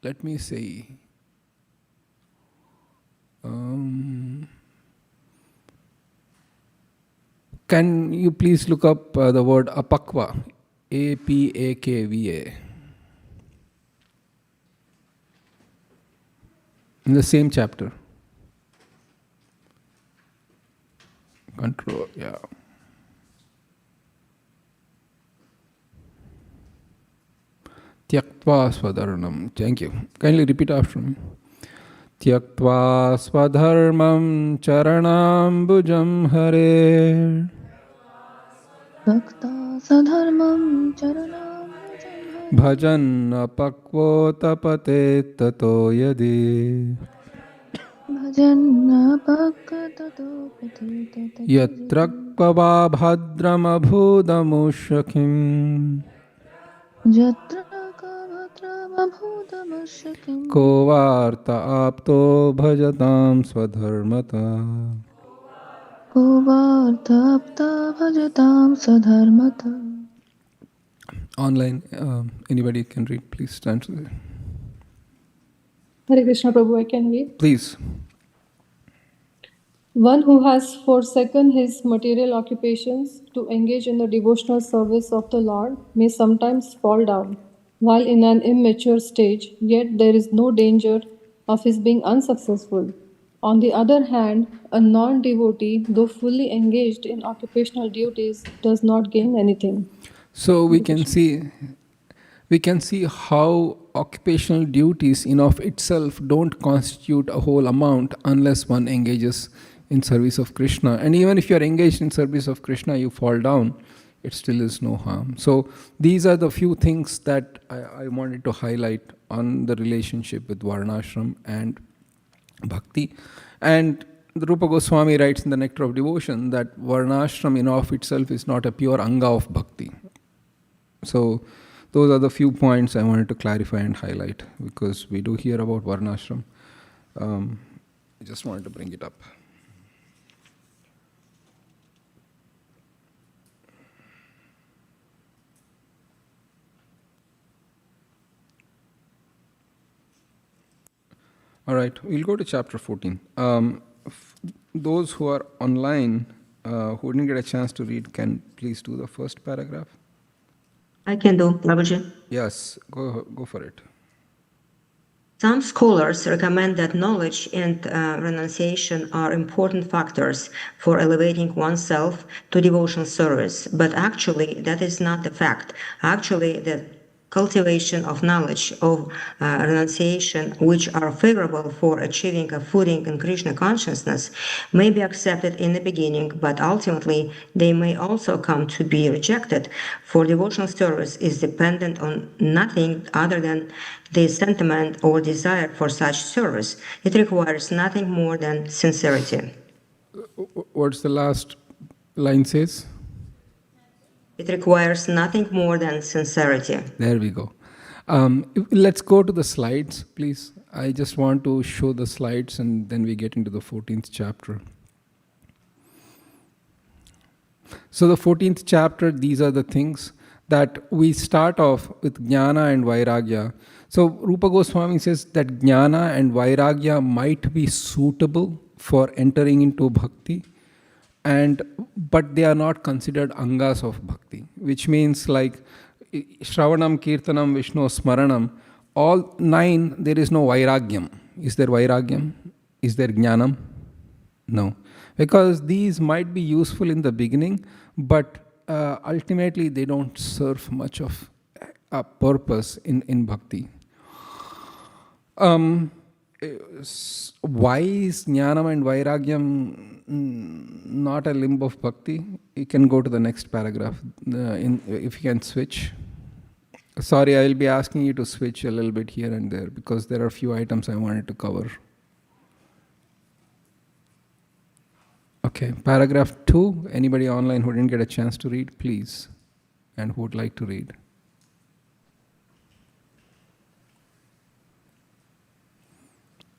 let me see. Can you please look up the word apakva? Apakva. In the same chapter. Control, yeah. Tyaktva swadharmam. Thank you. Kindly repeat after me. Tyaktva swadharmam charanambujam hare. Bhakta sadharmam charanam Bhajan apakvo tapate tato yadi. bhajan apakatato patita Yatrakpava bhadram abhudamushakim. Jatra kabhatrabhabhudamashakim Ko varta apto bhajatam swadharmata. Ko vartapta bhajatam sadharmata. Online, anybody can read, please translate. Hare Krishna Prabhu, I can read. Please. One who has forsaken his material occupations to engage in the devotional service of the Lord may sometimes fall down while in an immature stage, yet there is no danger of his being unsuccessful. On the other hand, a non-devotee, though fully engaged in occupational duties, does not gain anything. So we can see how occupational duties in of itself don't constitute a whole amount unless one engages in service of Krishna. And even if you are engaged in service of Krishna, you fall down, it still is no harm. So these are the few things that I wanted to highlight on the relationship with Varnashram and Bhakti. And the Rupa Goswami writes in the Nectar of Devotion that Varnashram in of itself is not a pure anga of Bhakti. So those are the few points I wanted to clarify and highlight, because we do hear about Varnashram. I just wanted to bring it up. All right, we'll go to chapter 14. Those who are online, who didn't get a chance to read, can please do the first paragraph. I can do, Prabhuji. Yes, go for it. Some scholars recommend that knowledge and renunciation are important factors for elevating oneself to devotional service, but actually that is not the fact. Actually, the cultivation of knowledge of renunciation, which are favorable for achieving a footing in Krishna consciousness, may be accepted in the beginning, but ultimately they may also come to be rejected, for devotional service is dependent on nothing other than the sentiment or desire for such service. It requires nothing more than sincerity. What's the last line says? It requires nothing more than sincerity. There we go. Let's go to the slides, please. I just want to show the slides and then we get into the 14th chapter. So the 14th chapter, these are the things that we start off with jnana and vairagya. So Rupa Goswami says that jnana and vairagya might be suitable for entering into bhakti, but they are not considered angas of bhakti, which means like Shravanam, Kirtanam, Vishnu, Smaranam, all 9, there is no vairagyam. Is there vairagyam? Is there jnanam? No. Because these might be useful in the beginning, but ultimately they don't serve much of a purpose in bhakti. Why is jnanam and vairagyam not a limb of bhakti? You can go to the next paragraph, if you can switch. Sorry, I will be asking you to switch a little bit here and there because there are a few items I wanted to cover. Okay, paragraph 2. Anybody online who didn't get a chance to read, please, and who would like to read?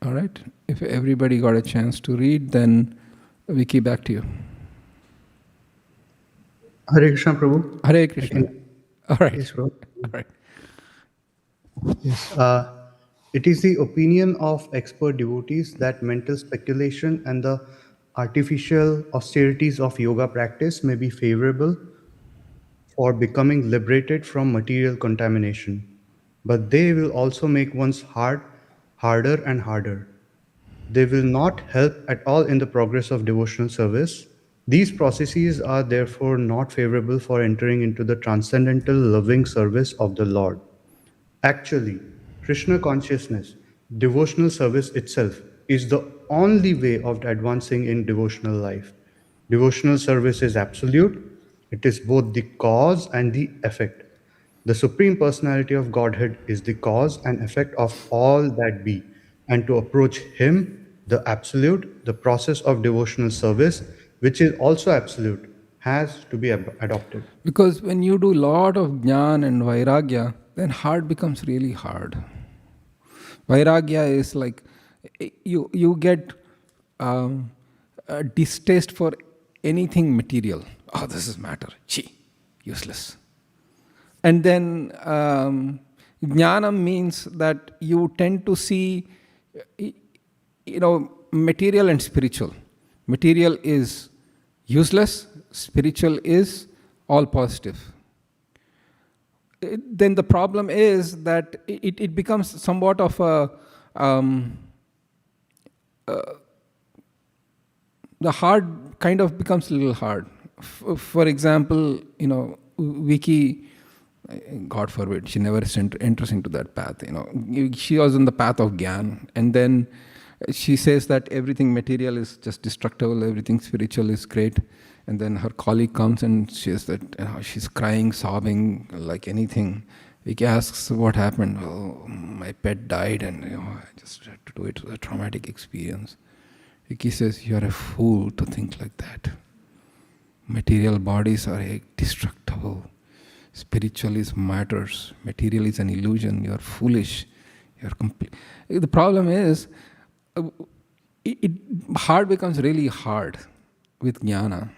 All right. If everybody got a chance to read, then Vicky, back to you. Hare Krishna, Prabhu. Hare Krishna. All right. Yes, Prabhu. All right. Yes. It is the opinion of expert devotees that mental speculation and the artificial austerities of yoga practice may be favorable for becoming liberated from material contamination, but they will also make one's heart harder and harder. They will not help at all in the progress of devotional service. These processes are therefore not favorable for entering into the transcendental loving service of the Lord. Actually, Krishna consciousness, devotional service itself, is the only way of advancing in devotional life. Devotional service is absolute. It is both the cause and the effect. The Supreme Personality of Godhead is the cause and effect of all that be. And to approach Him, the Absolute, the process of devotional service, which is also absolute, has to be adopted. Because when you do a lot of jnana and vairagya, then heart becomes really hard. Vairagya is like you get a distaste for anything material. Oh, this is matter. Chi, useless. And then jnana means that you tend to see, material and spiritual. Material is useless, spiritual is all positive. Then the problem is that it becomes somewhat of a the hard kind of becomes a little hard. For example, Vicky, God forbid, she never enters into that path. She was on the path of Gyan, and then she says that everything material is just destructible, everything spiritual is great. And then her colleague comes and she says that she's crying, sobbing like anything. Vicky asks, what happened? Oh, my pet died and I just had to do it. It was a traumatic experience. Vicky says, you're a fool to think like that. Material bodies are destructible. Spiritual is matters. Material is an illusion. You're foolish. You're complete. The problem is, heart becomes really hard with jnana.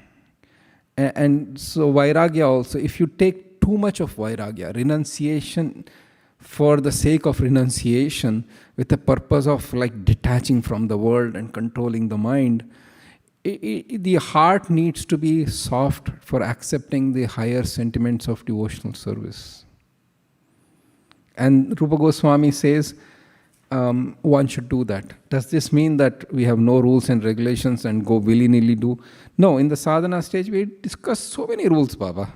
And so vairagya also, if you take too much of vairagya, renunciation for the sake of renunciation with the purpose of like detaching from the world and controlling the mind, the heart needs to be soft for accepting the higher sentiments of devotional service. And Rupa Goswami says, one should do that. Does this mean that we have no rules and regulations and go willy-nilly do? No, in the sadhana stage we discuss so many rules, Baba.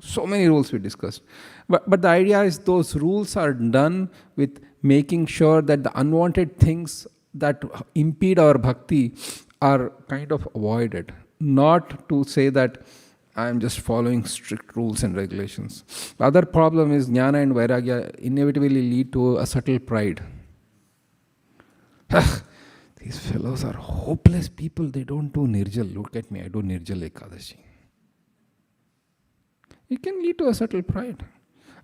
So many rules we discussed. But the idea is those rules are done with making sure that the unwanted things that impede our bhakti are kind of avoided. Not to say that I'm just following strict rules and regulations. The other problem is jnana and vairagya inevitably lead to a subtle pride. These fellows are hopeless people, they don't do nirjal. Look at me, I do nirjal ekadashi. It can lead to a subtle pride.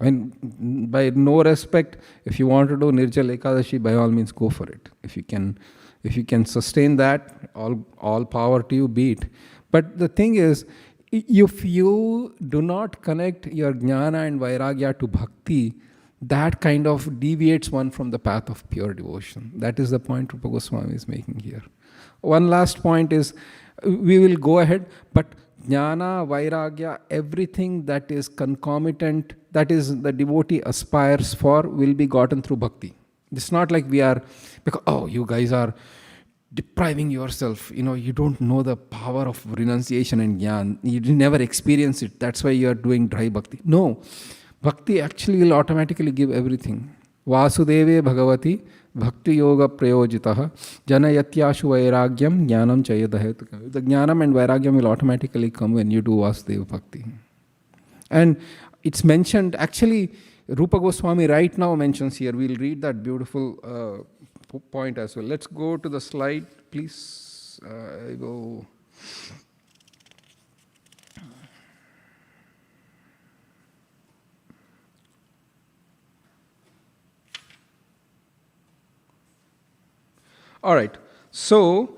I mean, by no respect, if you want to do nirjal ekadashi, by all means go for it. If you can sustain that, all power to you, be it. But the thing is, if you do not connect your jnana and vairagya to bhakti, that kind of deviates one from the path of pure devotion. That is the point Rupa Goswami is making here. One last point is, we will go ahead, but jnana, vairagya, everything that is concomitant, that is the devotee aspires for, will be gotten through bhakti. It's not like we are, because, oh, you guys are depriving yourself, you don't know the power of renunciation and jnana, you never experience it, that's why you are doing dry bhakti. No, bhakti actually will automatically give everything. Vasudeve Bhagavati Bhakti Yoga Prayojitaha Janayatyashu Vairagyam Jnanam Chayadahetukam. The Jnanam and Vairagyam will automatically come when you do Vasudeva Bhakti. And it's mentioned, actually, Rupa Goswami right now mentions here, we'll read that beautiful point as well. Let's go to the slide, please. I go. All right. So,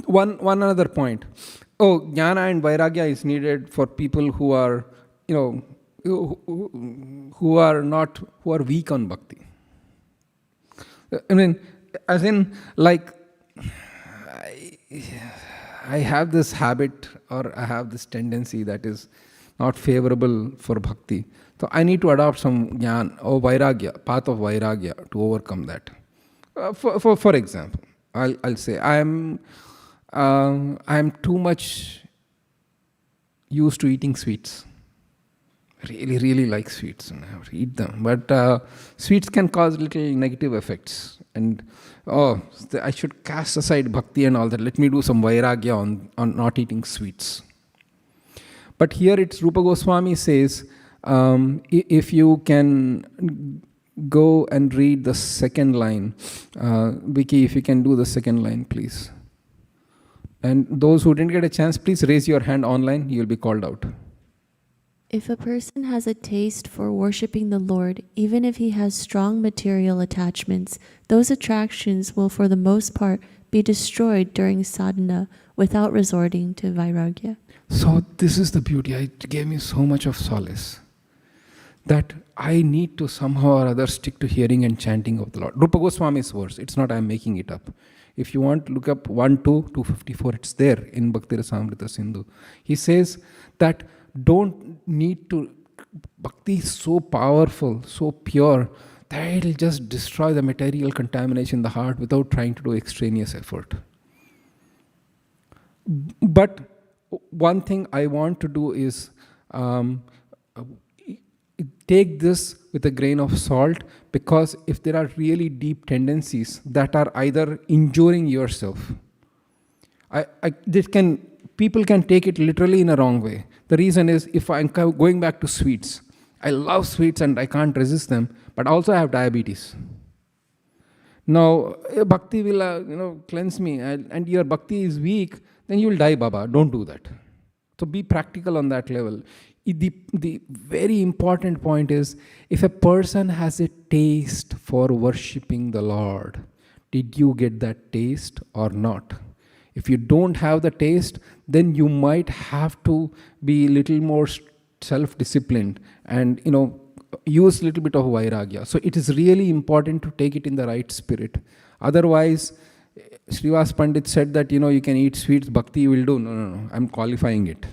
one another point. Oh, jnana and vairagya is needed for people who are, who are weak on bhakti. I mean, as in, like, I have this habit, or I have this tendency that is not favorable for bhakti. So I need to adopt some jnana or vairagya, path of vairagya, to overcome that. For example, I'll say I'm too much used to eating sweets. Really, really like sweets, and I have to eat them. But sweets can cause little negative effects. And I should cast aside bhakti and all that. Let me do some vairagya on not eating sweets. But here it's Rupa Goswami says, if you can go and read the second line. Vicky, if you can do the second line, please. And those who didn't get a chance, please raise your hand online. You will be called out. If a person has a taste for worshipping the Lord, even if he has strong material attachments, those attractions will for the most part be destroyed during sadhana without resorting to vairagya. So this is the beauty. It gave me so much of solace that I need to somehow or other stick to hearing and chanting of the Lord. Rupa Goswami's verse. It's not I'm making it up. If you want to look up 1-254, it's there in Bhakti Rasamrita Sindhu. He says that don't need to, bhakti is so powerful, so pure, that it'll just destroy the material contamination in the heart without trying to do extraneous effort. But one thing I want to do is take this with a grain of salt, because if there are really deep tendencies that are either injuring yourself, people can take it literally in a wrong way. The reason is, if I'm going back to sweets, I love sweets and I can't resist them, but also I have diabetes. Now, bhakti will cleanse me, and your bhakti is weak, then you will die, Baba. Don't do that. So be practical on that level. The very important point is, if a person has a taste for worshipping the Lord, did you get that taste or not? If you don't have the taste, then you might have to be a little more self-disciplined and use a little bit of vairagya. So it is really important to take it in the right spirit. Otherwise, Srivas Pandit said that you can eat sweets, bhakti you will do. No. I'm qualifying it.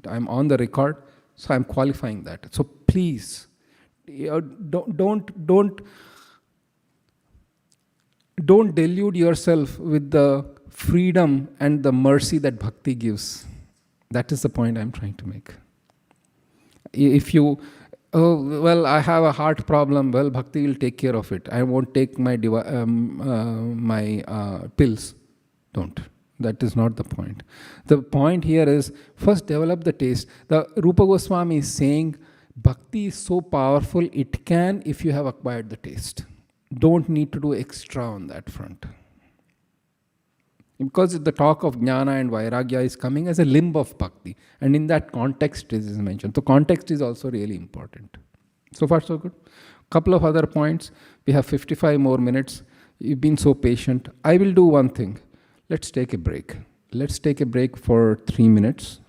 I'm on the record, so I'm qualifying that. So please, don't delude yourself with the freedom and the mercy that bhakti gives. That is the point I'm trying to make. If you, I have a heart problem, bhakti will take care of it. I won't take my pills. Don't. That is not the point. The point here is, first develop the taste. The Rupa Goswami is saying, bhakti is so powerful, it can if you have acquired the taste. Don't need to do extra on that front. Because the talk of jnana and vairagya is coming as a limb of bhakti. And in that context this is mentioned. So context is also really important. So far so good. Couple of other points. We have 55 more minutes. You've been so patient. I will do one thing. Let's take a break. Let's take a break for 3 minutes.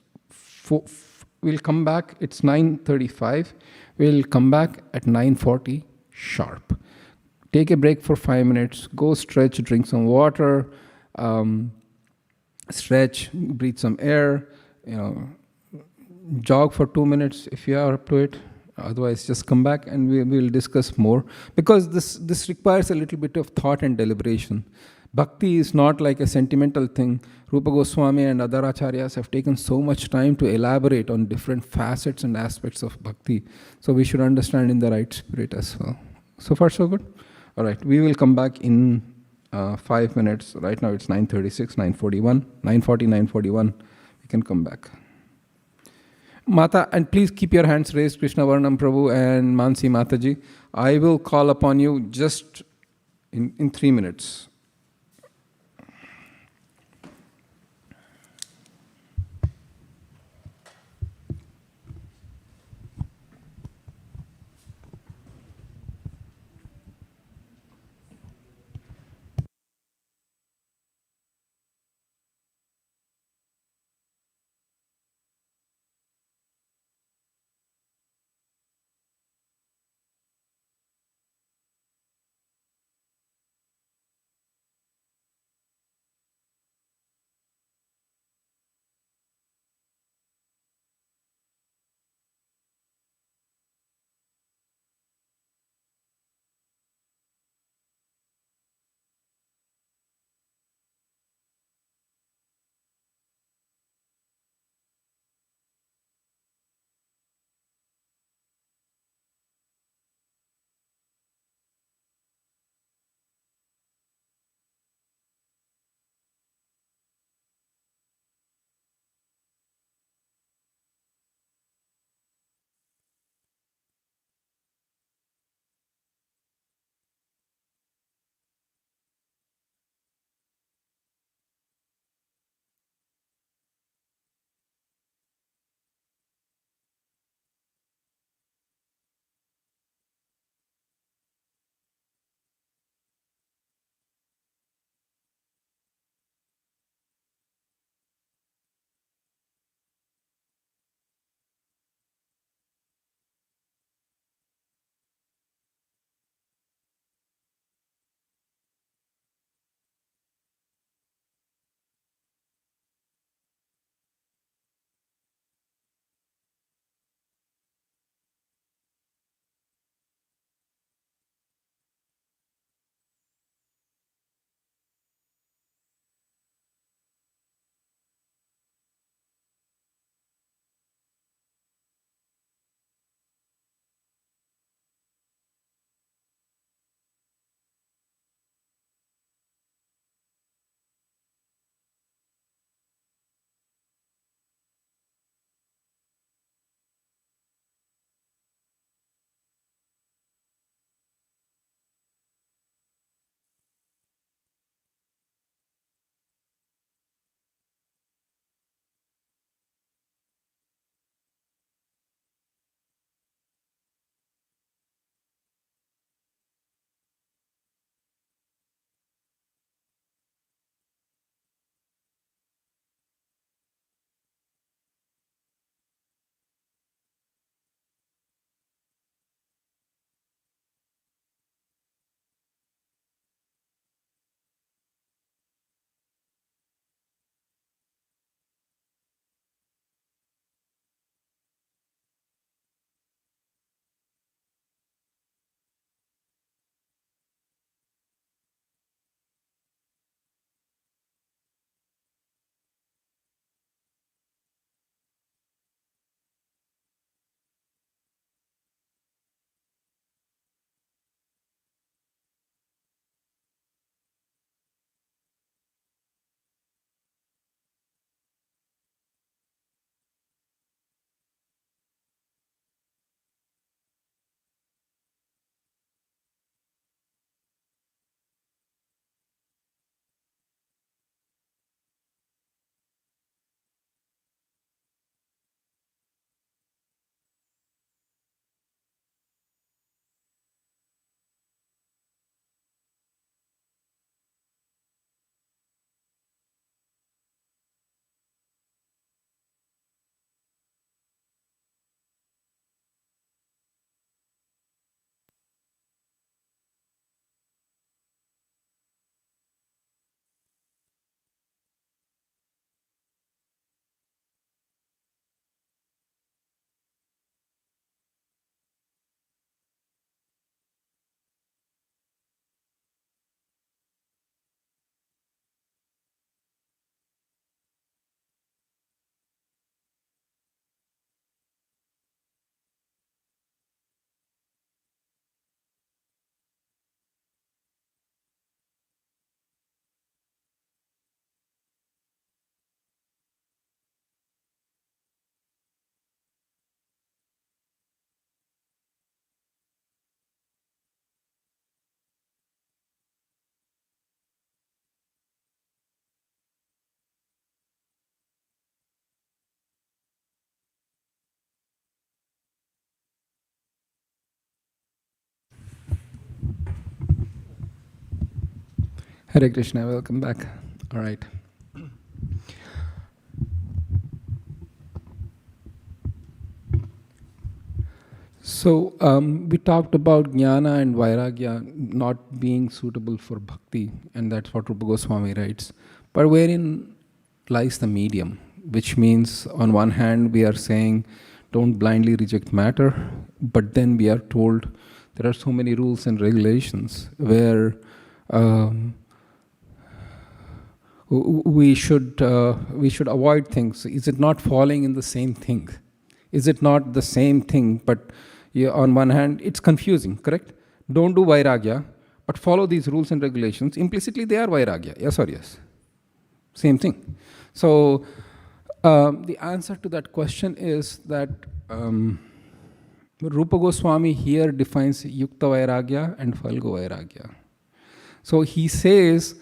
We'll come back. It's 9:35. We'll come back at 9:40 sharp. Take a break for 5 minutes. Go stretch, drink some water, stretch, breathe some air. Jog for 2 minutes if you are up to it. Otherwise, just come back and we will discuss more, because this requires a little bit of thought and deliberation. Bhakti is not like a sentimental thing. Rupa Goswami and other acharyas have taken so much time to elaborate on different facets and aspects of bhakti. So we should understand in the right spirit as well. So far, so good? All right, we will come back in 5 minutes. Right now it's 9:36, 9:41, 9:40, 9:41. We can come back. Mata, and please keep your hands raised, Krishna Varnam Prabhu and Mansi Mataji. I will call upon you just in 3 minutes. Hare Krishna, welcome back. All right. So we talked about jnana and vairagya not being suitable for bhakti, and that's what Rupa Goswami writes. But wherein lies the medium, which means on one hand we are saying don't blindly reject matter, but then we are told there are so many rules and regulations where we should avoid things. Is it not falling in the same thing? Is it not the same thing? But on one hand, it's confusing, correct? Don't do vairagya, but follow these rules and regulations. Implicitly, they are vairagya. Yes or yes? Same thing. So the answer to that question is that Rupa Goswami here defines yukta vairagya and falgu vairagya. So he says,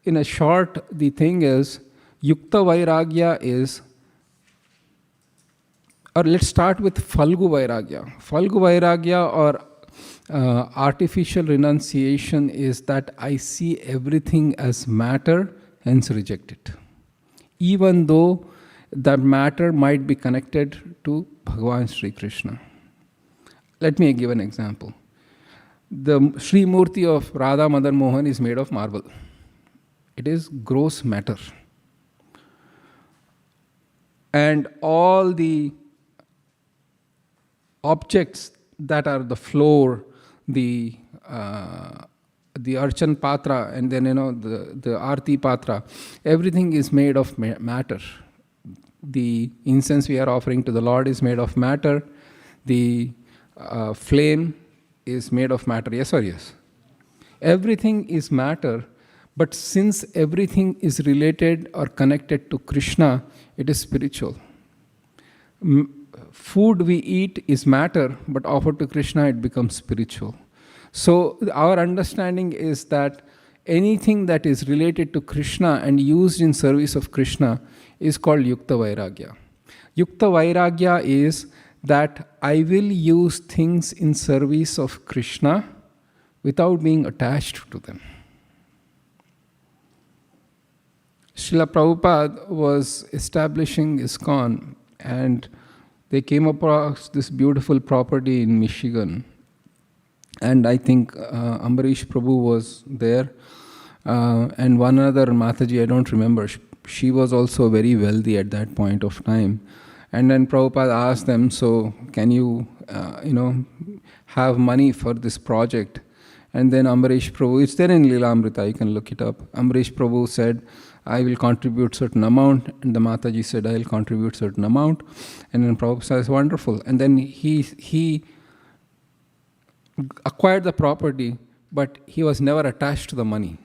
in a short, the thing is, yukta vairagya is, or let's start with falgu vairagya. Falgu vairagya or artificial renunciation is that I see everything as matter, hence reject it. Even though that matter might be connected to Bhagavan Sri Krishna. Let me give an example. The Sri Murti of Radha Madan Mohan is made of marble. It is gross matter. And all the objects that are the floor, the Archan Patra, and then the Arti Patra, everything is made of matter. The incense we are offering to the Lord is made of matter. The flame is made of matter. Yes or yes? Everything is matter, but since everything is related or connected to Krishna, it is spiritual. Food we eat is matter, but offered to Krishna, it becomes spiritual. So our understanding is that anything that is related to Krishna and used in service of Krishna is called yukta vairagya. Yukta vairagya is that I will use things in service of Krishna without being attached to them. Srila Prabhupada was establishing ISKCON, and they came across this beautiful property in Michigan. And I think Ambarish Prabhu was there. And one other Mataji, I don't remember. She was also very wealthy at that point of time. And then Prabhupada asked them, so can you, have money for this project? And then Ambarish Prabhu, it's there in Leelamrita, you can look it up. Ambarish Prabhu said, I will contribute certain amount. And the Mataji said, I will contribute certain amount. And then Prabhupada says, wonderful. And then he acquired the property, but he was never attached to the money.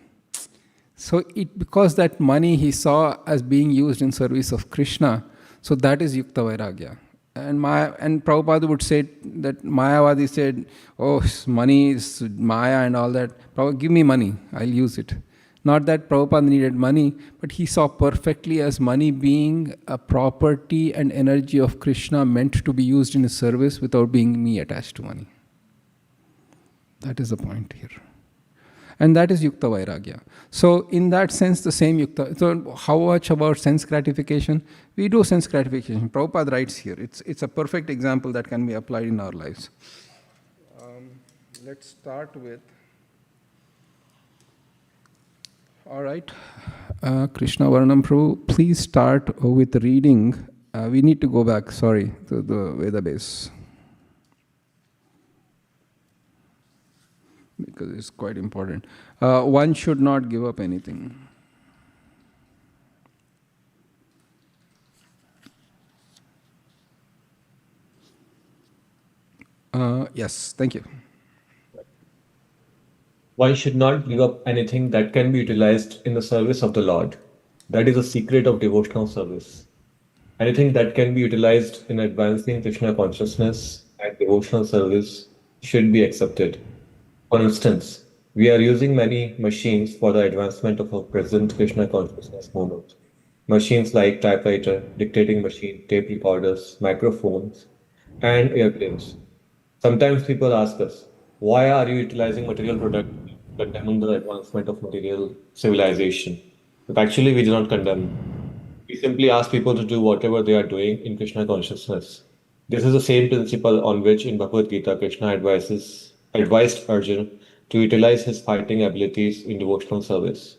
So because that money he saw as being used in service of Krishna, so that is yukta vairagya. And Prabhupada would say that Mayavadi said, oh, money is Maya and all that. Prabhupada, give me money, I'll use it. Not that Prabhupada needed money, but he saw perfectly as money being a property and energy of Krishna meant to be used in his service without being me attached to money. That is the point here. And that is yukta vairagya. So in that sense, the same yukta. So how much about sense gratification? We do sense gratification. Prabhupada writes here. It's a perfect example that can be applied in our lives. Let's start with... All right. Krishna Varnam Prabhu, please start with reading. We need to go back, sorry, to the Veda base. Because it's quite important. One should not give up anything. Yes, thank you. One should not give up anything that can be utilized in the service of the Lord. That is the secret of devotional service. Anything that can be utilized in advancing Krishna consciousness and devotional service should be accepted. For instance, we are using many machines for the advancement of our present Krishna consciousness movement. Machines like typewriter, dictating machine, tape recorders, microphones, and airplanes. Sometimes people ask us, why are you utilizing material products condemning the advancement of material civilization. But actually, we do not condemn. We simply ask people to do whatever they are doing in Krishna consciousness. This is the same principle on which in Bhagavad Gita Krishna advised Arjuna to utilize his fighting abilities in devotional service.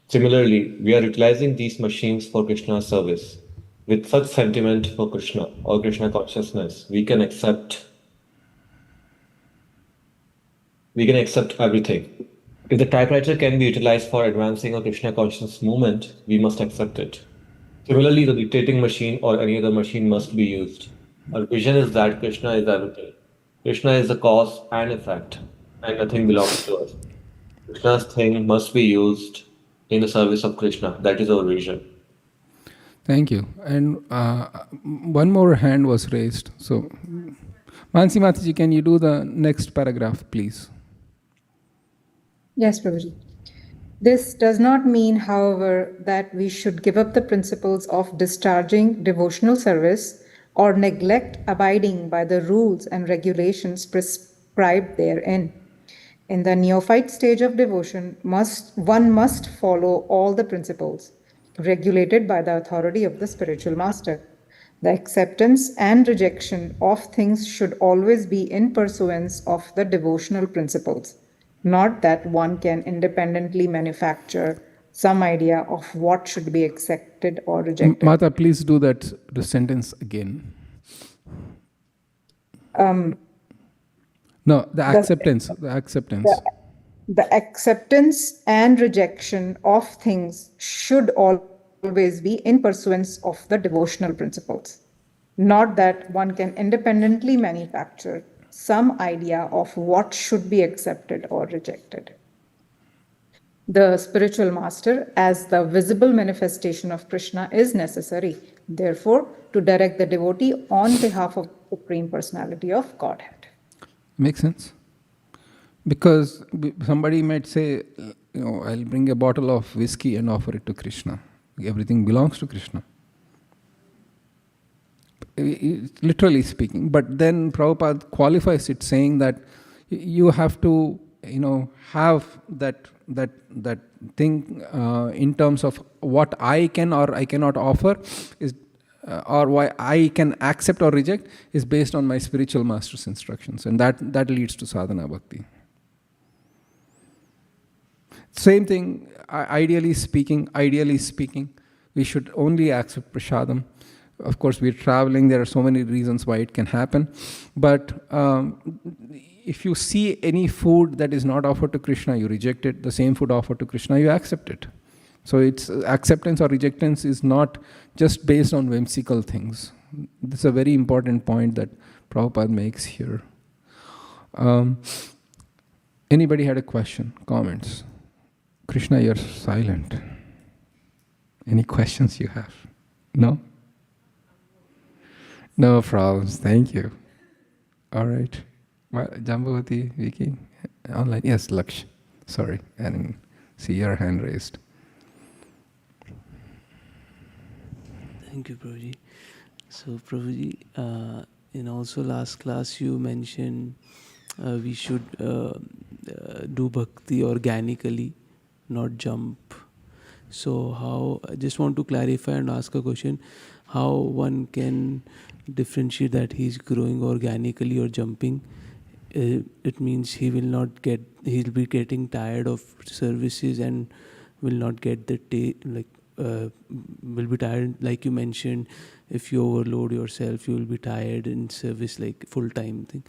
Similarly, we are utilizing these machines for Krishna's service. With such sentiment for Krishna or Krishna consciousness, we can accept everything. If the typewriter can be utilized for advancing a Krishna conscious movement, we must accept it. Similarly, the dictating machine or any other machine must be used. Our vision is that Krishna is everything. Krishna is the cause and effect, and nothing belongs to us. Krishna's thing must be used in the service of Krishna. That is our vision. Thank you. And one more hand was raised. So, Mansi Mataji, can you do the next paragraph, please? Yes, Prabhuji. This does not mean, however, that we should give up the principles of discharging devotional service or neglect abiding by the rules and regulations prescribed therein. In the neophyte stage of devotion, one must follow all the principles regulated by the authority of the spiritual master. The acceptance and rejection of things should always be in pursuance of the devotional principles, not that one can independently manufacture some idea of what should be accepted or rejected. Mata, please do that the sentence again. No, the acceptance. The acceptance and rejection of things should always be in pursuance of the devotional principles, not that one can independently manufacture some idea of what should be accepted or rejected. The spiritual master, as the visible manifestation of Krishna, is necessary, therefore, to direct the devotee on behalf of the Supreme Personality of Godhead. Makes sense? Because somebody might say, I'll bring a bottle of whiskey and offer it to Krishna. Everything belongs to Krishna. Literally speaking. But then Prabhupada qualifies it, saying that you have to, have that thing in terms of what I can or I cannot offer is, or why I can accept or reject is based on my spiritual master's instructions, and that leads to sadhana bhakti. Same thing, ideally speaking, we should only accept prasadam. Of course, we're traveling, there are so many reasons why it can happen, but if you see any food that is not offered to Krishna, you reject it. The same food offered to Krishna, you accept it. So it's acceptance or rejectance is not just based on whimsical things. This is a very important point that Prabhupada makes here. Anybody had a question, comments? Krishna, you're silent. Any questions you have? No? No problems, thank you. All right. Jambavati, Vicky, online. Yes, Laksh. Sorry, I didn't see your hand raised. Thank you, Prabhuji. So, Prabhuji, in also last class you mentioned we should do bhakti organically, not jump. So, how? I just want to clarify and ask a question: how one can differentiate that he's growing organically or jumping? It means he'll be getting tired of services and will not get the will be tired, like you mentioned. If you overload yourself, you will be tired in service, like full-time thing.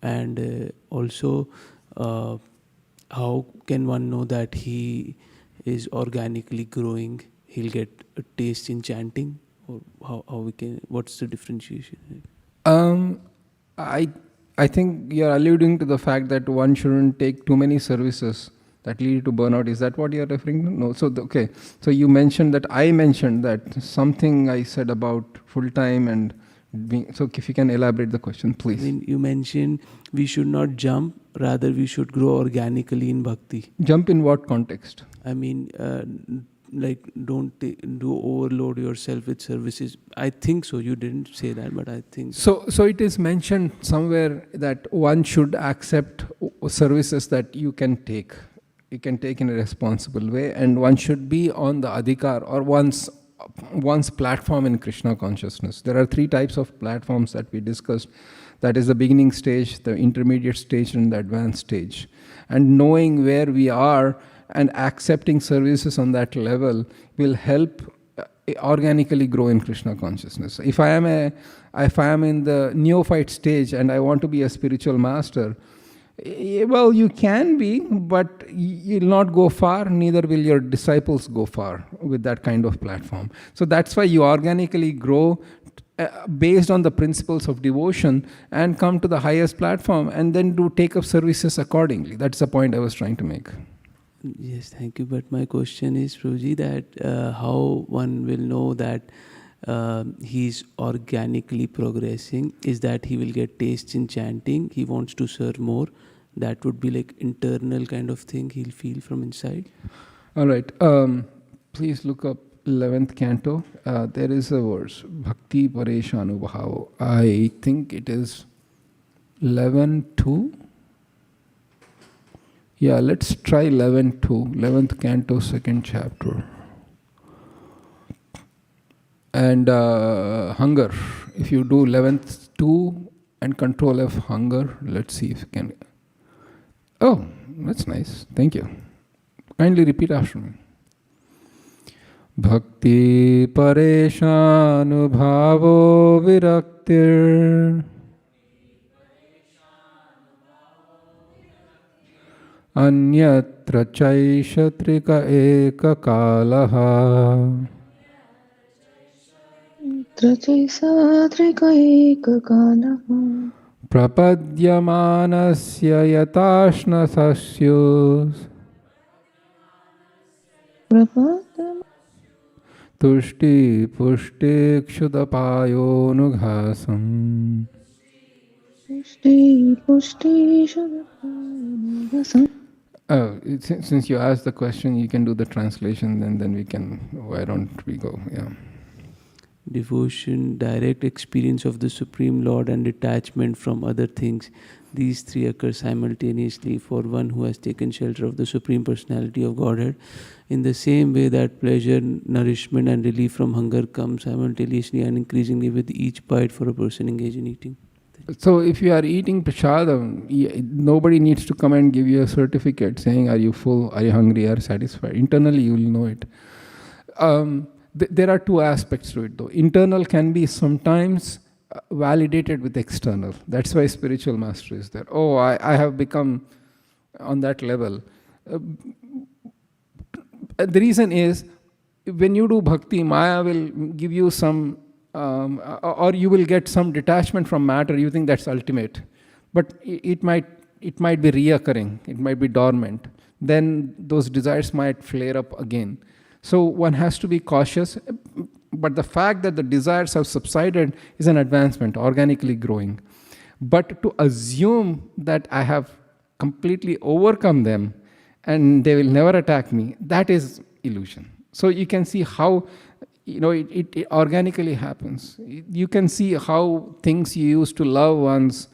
And also, how can one know that he is organically growing? He'll get a taste in chanting, or how we can? What's the differentiation? I think you're alluding to the fact that one shouldn't take too many services that lead to burnout. Is that what you're referring to? No. So, okay. So you mentioned that I mentioned that something I said about full-time and being, so if you can elaborate the question, please. I mean, you mentioned we should not jump, rather we should grow organically in bhakti. Jump in what context? I mean, don't do overload yourself with services. I think so. You didn't say that, but I think so. So it is mentioned somewhere that one should accept services that you can take. you can take in a responsible way, and one should be on the adhikar or one's platform in Krishna consciousness. There are 3 types of platforms that we discussed. That is the beginning stage, the intermediate stage, and the advanced stage. And knowing where we are and accepting services on that level will help organically grow in Krishna consciousness. If I am in the neophyte stage and I want to be a spiritual master, well, you can be, but you'll not go far, neither will your disciples go far with that kind of platform. So that's why you organically grow based on the principles of devotion and come to the highest platform and then do take up services accordingly. That's the point I was trying to make. Yes, thank you. But my question is, Prabhuji, that how one will know that he's organically progressing is that he will get taste in chanting, he wants to serve more. That would be like internal kind of thing he'll feel from inside. All right. Please look up 11th canto. There is a verse, Bhakti Paresha Anubhavo. I think it is 11.2. Yeah, let's try 11.2. 11th canto, 2nd chapter. And hunger. If you do 11th 2 and control F hunger, let's see if you can. Oh, that's nice. Thank you. Kindly repeat after me. Bhakti Pareshanu Bhavo Viraktir Anyatra Chaishatrika Eka Kalaha Trachaisādrika ekakālaha Prapadyamanasya Yatashna Sasyus Prapadam Tushti Pushti Kshudapayonughasam. Pushti Pushti Shadapāyanubhasam. Since you asked the question, you can do the translation, and then we can. Why don't we go? Yeah. Devotion, direct experience of the Supreme Lord, and detachment from other things. These 3 occur simultaneously for one who has taken shelter of the Supreme Personality of Godhead. In the same way that pleasure, nourishment, and relief from hunger come simultaneously and increasingly with each bite for a person engaged in eating. So if you are eating prasadam, nobody needs to come and give you a certificate saying, are you full, are you hungry, are you satisfied? Internally, you will know it. There are 2 aspects to it though. Internal can be sometimes validated with external. That's why spiritual mastery is there. Oh, I have become on that level. The reason is, when you do bhakti, Maya will give you some, or you will get some detachment from matter. You think that's ultimate. But it might be reoccurring. It might be dormant. Then those desires might flare up again. So one has to be cautious, but the fact that the desires have subsided is an advancement, organically growing. But to assume that I have completely overcome them and they will never attack me, that is illusion. So you can see how it organically happens. You can see how things you used to love once,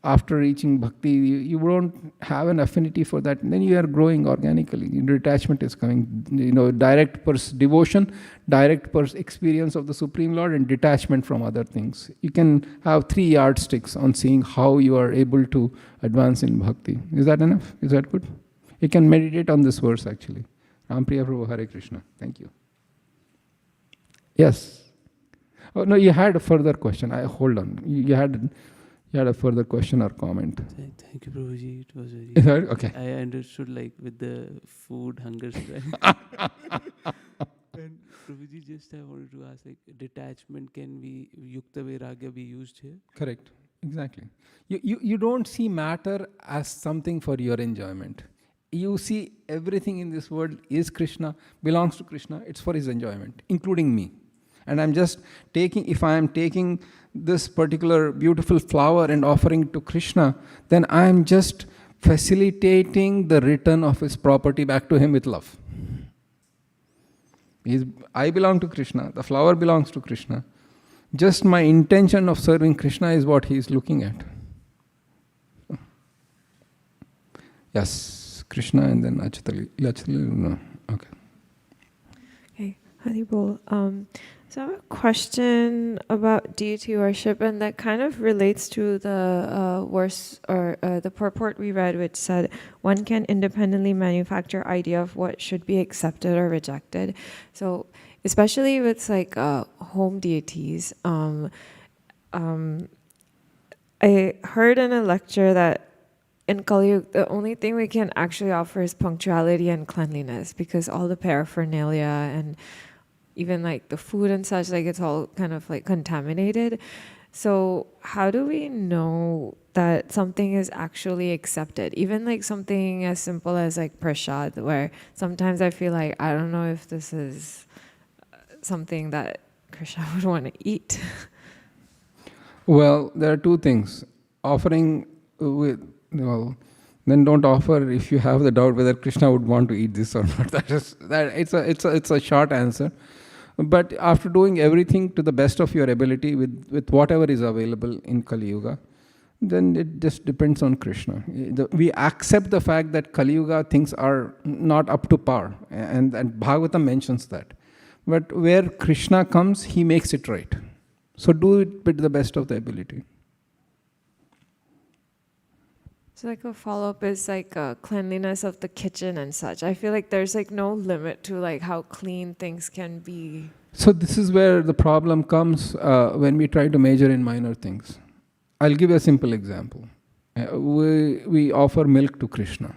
after reaching bhakti, you don't have an affinity for that. And then you are growing organically. Your detachment is coming. Direct devotion, direct experience of the Supreme Lord, and detachment from other things. You can have 3 yardsticks on seeing how you are able to advance in bhakti. Is that enough? Is that good? You can meditate on this verse actually. Rampriya Prabhu, Hare Krishna. Thank you. Yes. Oh no, you had a further question. Hold on. You had a further question or comment. Thank you, Prabhuji. It was very... Okay. I understood with the food hunger strike. And Prabhuji, just I wanted to ask, detachment, can be yukta vairagya be used here? Correct. Exactly. You don't see matter as something for your enjoyment. You see everything in this world is Krishna, belongs to Krishna. It's for his enjoyment, including me. And I'm just if I am taking this particular beautiful flower and offering it to Krishna, then I am just facilitating the return of his property back to him with love. I belong to Krishna, the flower belongs to Krishna. Just my intention of serving Krishna is what he is looking at. Yes, Krishna and then Achatali. No. Okay. Okay, Haribol. So I have a question about deity worship, and that kind of relates to the verse or the purport we read, which said one can independently manufacture idea of what should be accepted or rejected. So especially with like home deities, I heard in a lecture that in Kali Yuga, the only thing we can actually offer is punctuality and cleanliness, because all the paraphernalia and even like the food and such, like it's all kind of like contaminated. So how do we know that something is actually accepted? Even like something as simple as like prasad, where sometimes I feel like, I don't know if this is something that Krishna would want to eat. Well, there are two things. Offering with, well, then don't offer if you have the doubt whether Krishna would want to eat this or not. It's a short answer. But after doing everything to the best of your ability with whatever is available in Kali Yuga, then it just depends on Krishna. We accept the fact that Kali Yuga things are not up to par, and Bhagavatam mentions that. But where Krishna comes, he makes it right. So do it with the best of the ability. So like a follow-up is like cleanliness of the kitchen and such. I feel like there's like no limit to like how clean things can be. So this is where the problem comes when we try to measure in minor things. I'll give a simple example. We offer milk to Krishna.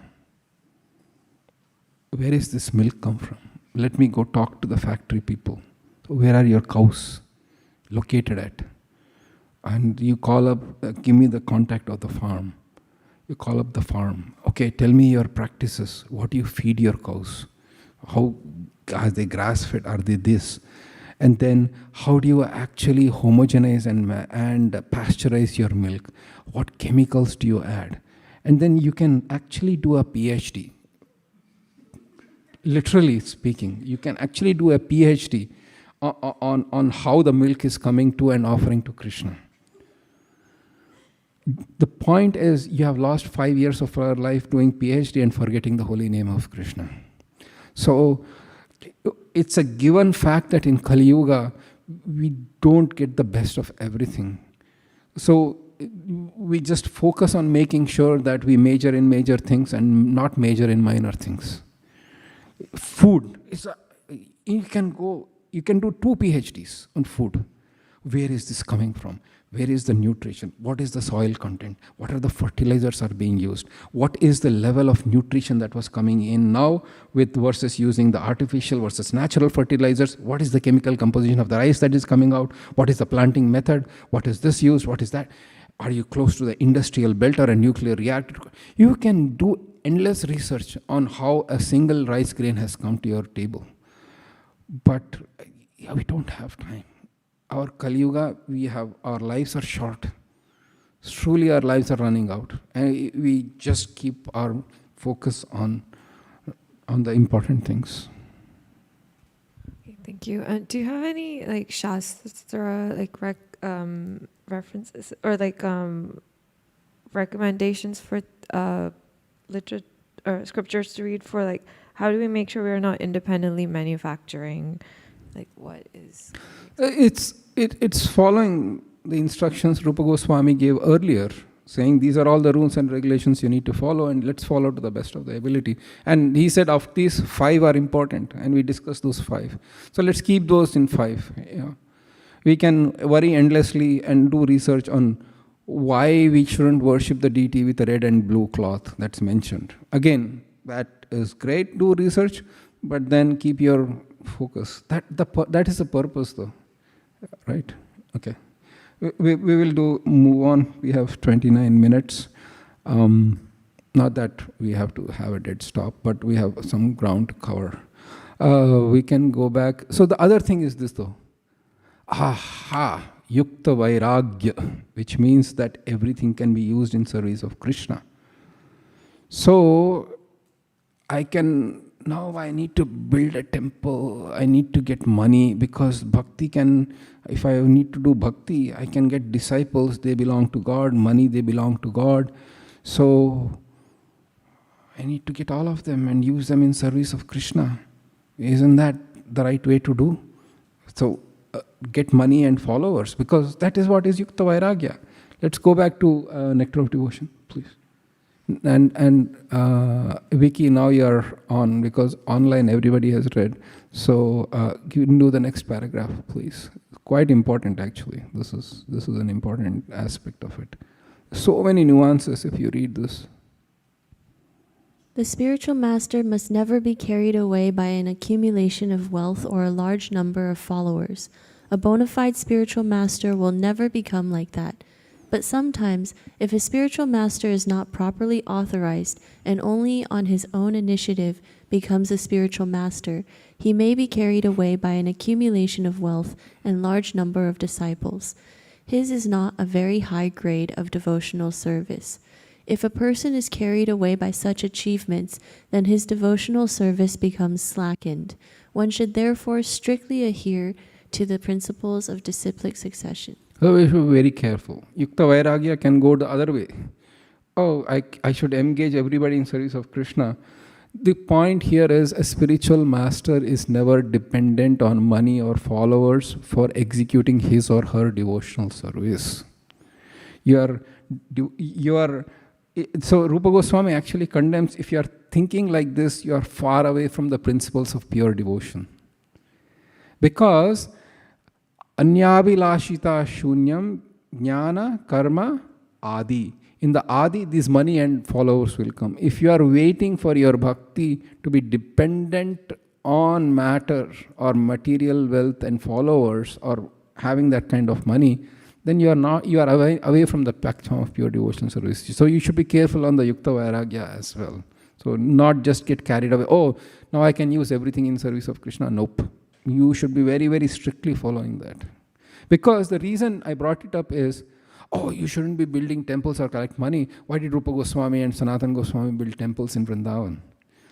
Where is this milk come from? Let me go talk to the factory people. Where are your cows located at? And you call up, give me the contact of the farm. You call up the farm. Okay, tell me your practices. What do you feed your cows? How are they grass fed? Are they this? And then how do you actually homogenize and pasteurize your milk? What chemicals do you add? And then you can actually do a PhD. Literally speaking, you can actually do a PhD on how the milk is coming to and offering to Krishna. The point is, you have lost 5 years of our life doing PhD and forgetting the holy name of Krishna. So it's a given fact that in Kali Yuga, we don't get the best of everything. So we just focus on making sure that we major in major things and not major in minor things. Food, you can do 2 PhDs on food. Where is this coming from? Where is the nutrition? What is the soil content? What are the fertilizers are being used? What is the level of nutrition that was coming in now with versus using the artificial versus natural fertilizers? What is the chemical composition of the rice that is coming out? What is the planting method? What is this used? What is that? Are you close to the industrial belt or a nuclear reactor? You can do endless research on how a single rice grain has come to your table. But we don't have time. Our Kali Yuga, our lives are short. Truly our lives are running out. And we just keep our focus on the important things. Okay, thank you. Do you have any like Shastra like references or like recommendations for literature or scriptures to read for like how do we make sure we're not independently manufacturing? Like what is? It's following the instructions Rupa Goswami gave earlier, saying these are all the rules and regulations you need to follow, and let's follow to the best of the ability. And he said of these 5 are important, and we discussed those 5. So let's keep those in 5. Yeah. We can worry endlessly and do research on why we shouldn't worship the deity with a red and blue cloth that's mentioned. Again, that is great, do research, but then keep your focus. That is the purpose though, right? Okay. We will move on. We have 29 minutes. Not that we have to have a dead stop, but we have some ground to cover. We can go back. So the other thing is this though. Aha, yukta vairagya, which means that everything can be used in service of Krishna. So now I need to build a temple, I need to get money because bhakti if I need to do bhakti, I can get disciples, they belong to God, money, they belong to God. So I need to get all of them and use them in service of Krishna. Isn't that the right way to do? So get money and followers, because that is what is Yukta Vairagya. Let's go back to Nectar of Devotion, please. And Vicky, now you're on, because online everybody has read. So you can do the next paragraph, please. Quite important, actually. This is an important aspect of it. So many nuances if you read this. The spiritual master must never be carried away by an accumulation of wealth or a large number of followers. A bona fide spiritual master will never become like that. But sometimes, if a spiritual master is not properly authorized and only on his own initiative becomes a spiritual master, he may be carried away by an accumulation of wealth and large number of disciples. His is not a very high grade of devotional service. If a person is carried away by such achievements, then his devotional service becomes slackened. One should therefore strictly adhere to the principles of disciplic succession. So we should be very careful. Yukta Vairagya can go the other way. Oh, I should engage everybody in service of Krishna. The point here is a spiritual master is never dependent on money or followers for executing his or her devotional service. So Rupa Goswami actually condemns, if you are thinking like this, you are far away from the principles of pure devotion. Because Anyabhilashita Shunyam Jnana Karma Adi. In the Adi, this money and followers will come. If you are waiting for your bhakti to be dependent on matter or material wealth and followers or having that kind of money, then you are away from the platform of pure devotional service. So you should be careful on the Yukta Vairagya as well. So not just get carried away. Oh, now I can use everything in service of Krishna. Nope. You should be very, very strictly following that. Because the reason I brought it up is, oh, you shouldn't be building temples or collect money. Why did Rupa Goswami and Sanatana Goswami build temples in Vrindavan?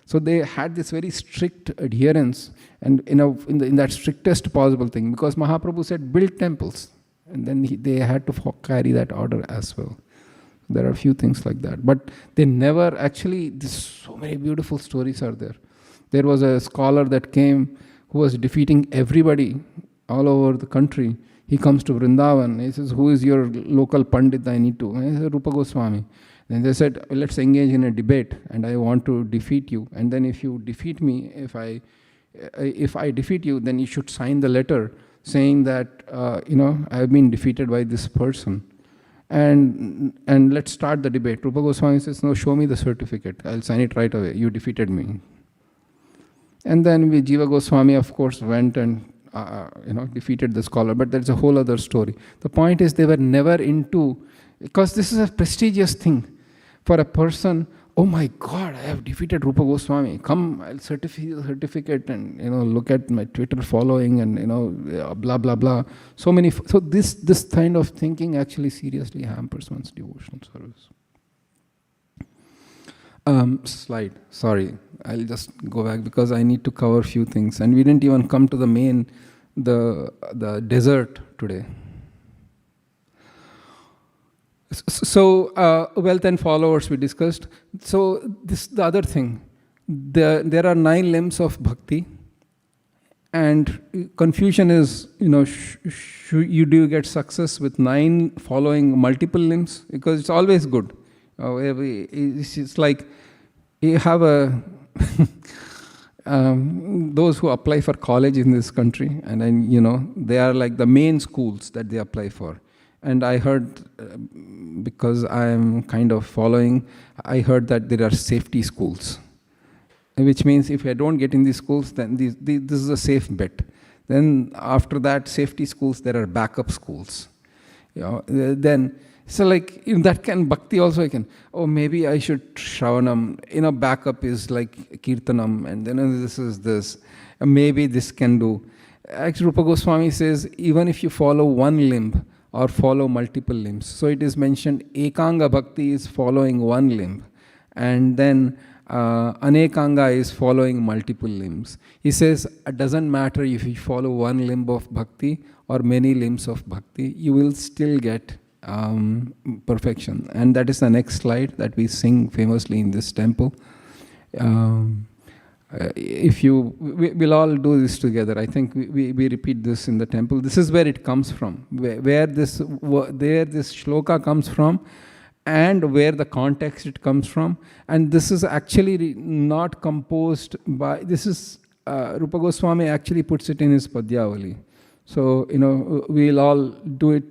So they had this very strict adherence, and in that strictest possible thing, because Mahaprabhu said, build temples. And then they had to carry that order as well. There are a few things like that. But they never actually, so many beautiful stories are there. There was a scholar that came who was defeating everybody all over the country. He comes to Vrindavan. He says, who is your local Pandit I need to? And he said, Rupa Goswami. Then they said, let's engage in a debate and I want to defeat you. And then if you defeat me, if I defeat you, then you should sign the letter saying that, I have been defeated by this person. And let's start the debate. Rupa Goswami says, no, show me the certificate. I'll sign it right away. You defeated me. And then Jiva Goswami, of course, went and defeated the scholar. But that's a whole other story. The point is they were never into, because this is a prestigious thing for a person. Oh my God, I have defeated Rupa Goswami. Come, I'll certificate and look at my Twitter following and blah blah blah. So this kind of thinking actually seriously hampers one's devotional service. Slide. Sorry, I'll just go back because I need to cover a few things, and we didn't even come to the main, the desert today. So wealth and followers we discussed. So this the other thing. There are 9 limbs of bhakti, and confusion is do you get success with 9 following multiple limbs? Because it's always good. It's like you have those who apply for college in this country, and then they are like the main schools that they apply for. And I heard, because I am kind of following, I heard that there are safety schools, which means if I don't get in these schools, then this is a safe bet. Then after that, safety schools, there are backup schools. Then, so like in that can bhakti also I can, maybe I should shravanam, backup is like kirtanam, and then this is this. Maybe this can do. Actually, Rupa Goswami says, even if you follow one limb, or follow multiple limbs. So it is mentioned Ekanga Bhakti is following one limb, and then Anekanga is following multiple limbs. He says it doesn't matter if you follow one limb of Bhakti or many limbs of Bhakti, you will still get perfection. And that is the next slide that we sing famously in this temple. If you, we'll all do this together. I think we repeat this in the temple. This is where it comes from, where this shloka comes from, and where the context it comes from. And this is actually not composed by, this is, Rupa Goswami actually puts it in his Padyavali. So, we'll all do it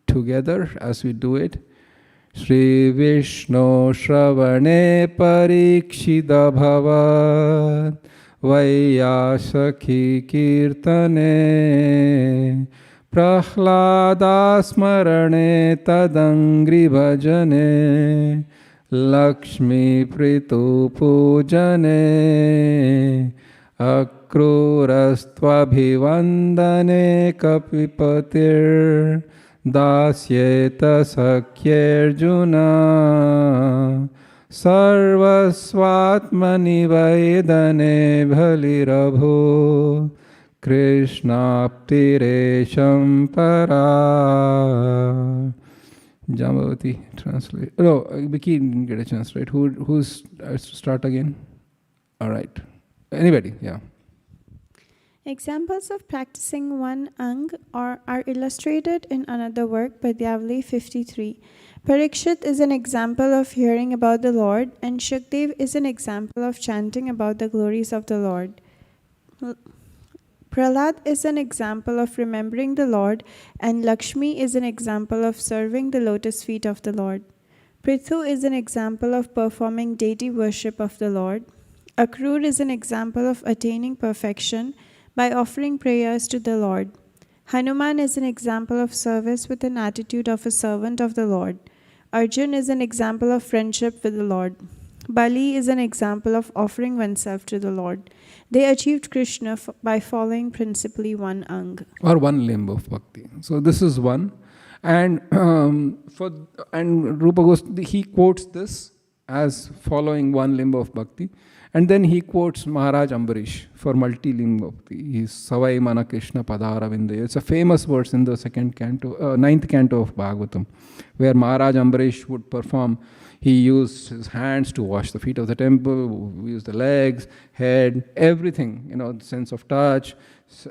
together as we do it. Shri Vishnu Shravane Parikshida Bhavat Vaiyasakhi Kirtane Prahlada Smarane Tadangri Bhajane Lakshmi Pritu Pujane Akrurastvabhivandane Kapipatir Dasyeta Sakyarjuna Sarvasvatmani Vaidane Bhalirabhu Krishnaptiresham Para. Jambavati, translate. No, Vicky didn't get a chance, right? Who's start again? All right. Anybody? Yeah. Examples of practicing one ang are illustrated in another work, Padyavali 53. Parikshit is an example of hearing about the Lord, and Shukdev is an example of chanting about the glories of the Lord. Prahlad is an example of remembering the Lord, and Lakshmi is an example of serving the lotus feet of the Lord. Prithu is an example of performing deity worship of the Lord. Akrur is an example of attaining perfection by offering prayers to the Lord. Hanuman is an example of service with an attitude of a servant of the Lord. Arjun is an example of friendship with the Lord. Bali is an example of offering oneself to the Lord. They achieved Krishna by following principally one ang. Or one limb of bhakti. So this is one. And Rupa Goswami, he quotes this as following one limb of bhakti. And then he quotes Maharaj Ambarish for multi-limb bhakti. He's Savai Mana Krishna Padara Vindaya. It's a famous verse in the ninth canto of Bhagavatam, where Maharaj Ambarish would perform. He used his hands to wash the feet of the temple, used the legs, head, everything, the sense of touch. So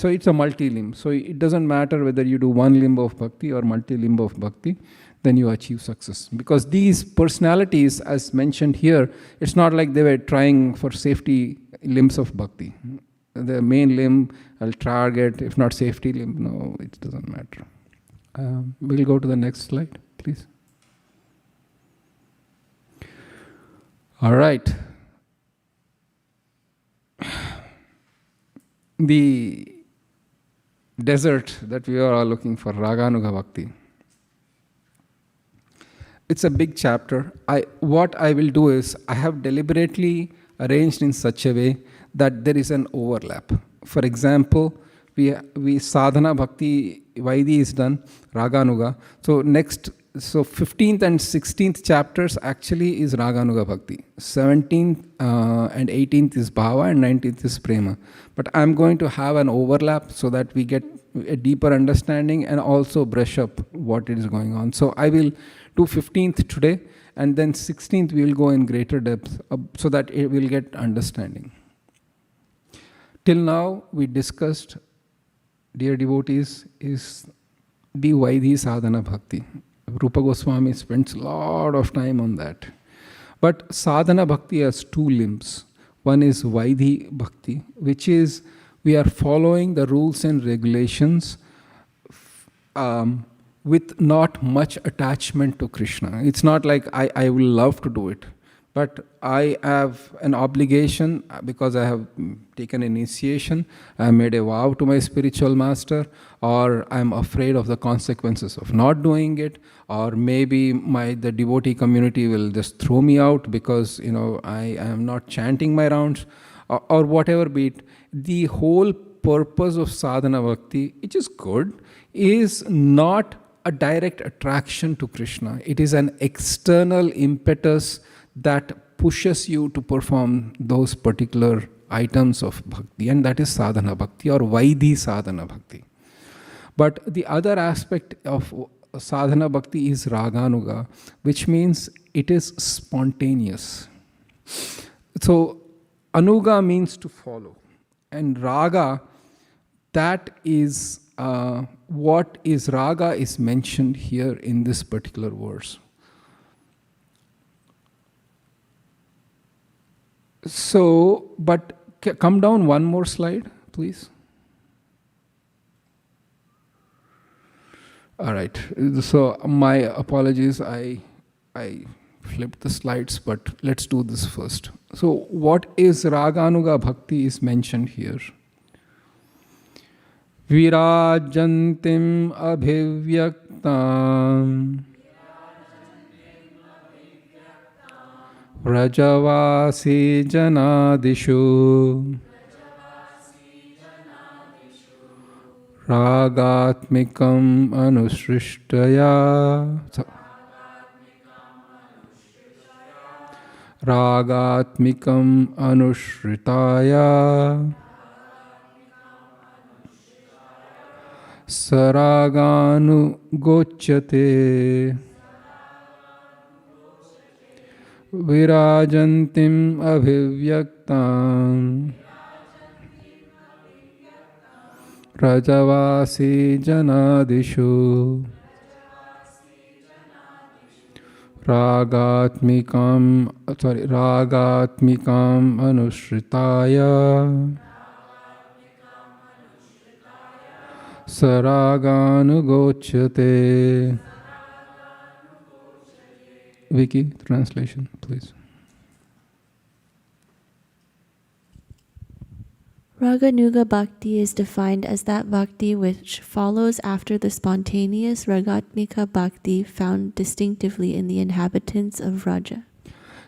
it's a multi-limb. So it doesn't matter whether you do one limb of bhakti or multi-limb of bhakti, then you achieve success. Because these personalities, as mentioned here, it's not like they were trying for safety limbs of bhakti. The main limb, I'll target, if not safety limb, no, it doesn't matter. We'll go to the next slide, please. All right. The desert that we are all looking for, Raganuga Bhakti. It's a big chapter. What I will do is, I have deliberately arranged in such a way that there is an overlap. For example, we sadhana bhakti, Vaidhi is done, Raganuga. So 15th and 16th chapters actually is Raganuga Bhakti. 17th and 18th is Bhava and 19th is Prema. But I'm going to have an overlap so that we get a deeper understanding and also brush up what is going on. So I will do 15th today, and then 16th we will go in greater depth so that it will get understanding. Till now we discussed, dear devotees, is the Vaidhi sadhana bhakti. Rupa Goswami spends a lot of time on that. But sadhana bhakti has two limbs. One is Vaidhi bhakti, which is we are following the rules and regulations with not much attachment to Krishna. It's not like I will love to do it, but I have an obligation because I have taken initiation, I made a vow to my spiritual master, or I'm afraid of the consequences of not doing it, or maybe the devotee community will just throw me out because I am not chanting my rounds, or whatever be it. The whole purpose of sadhana bhakti, which is good, is not a direct attraction to Krishna. It is an external impetus that pushes you to perform those particular items of bhakti, and that is sadhana bhakti or Vaidhi sadhana bhakti. But the other aspect of sadhana bhakti is Raganuga, which means it is spontaneous. So anuga means to follow, and raga, that is what is raga is mentioned here in this particular verse. So, but come down one more slide, please. All right. So my apologies. I flipped the slides, but let's do this first. So what is Raganuga Bhakti is mentioned here. Virajantim abhivyaktam Rajavasi janadishu Ragatmikam anusrishtaya Ragatmikam anushritaya Saraganu gochate Virajantim abhivyaktam Rajavasi janadishu Ragatmikam anushritaya Saraganu gochate. Vicky, translation, please. Raganuga Bhakti is defined as that bhakti which follows after the spontaneous Ragatmika Bhakti found distinctively in the inhabitants of Raja.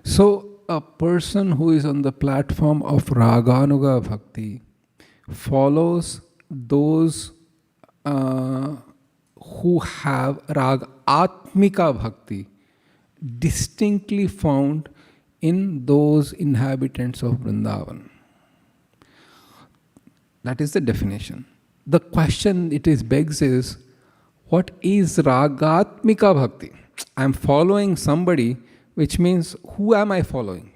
So, a person who is on the platform of Raganuga Bhakti follows those who have Ragatmika Bhakti distinctly found in those inhabitants of Vrindavan. That is the definition. The question it is begs is, what is Ragatmika Bhakti? I am following somebody, which means who am I following?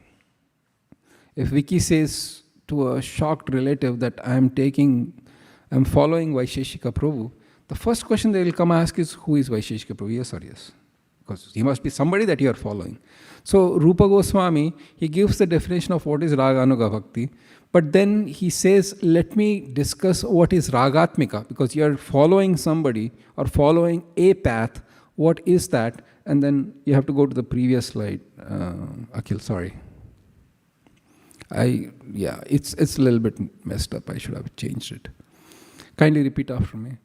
If Vicky says to a shocked relative that I am following Vaisheshika Prabhu, the first question they will come ask is, who is Vaisheshika Prabhu? Yes or yes? Because he must be somebody that you are following. So Rupa Goswami, he gives the definition of what is Raganuga Bhakti, but then he says, let me discuss what is Ragatmika, because you are following somebody or following a path. What is that? And then you have to go to the previous slide. Akhil, sorry. It's a little bit messed up. I should have changed it. Kindly repeat after me.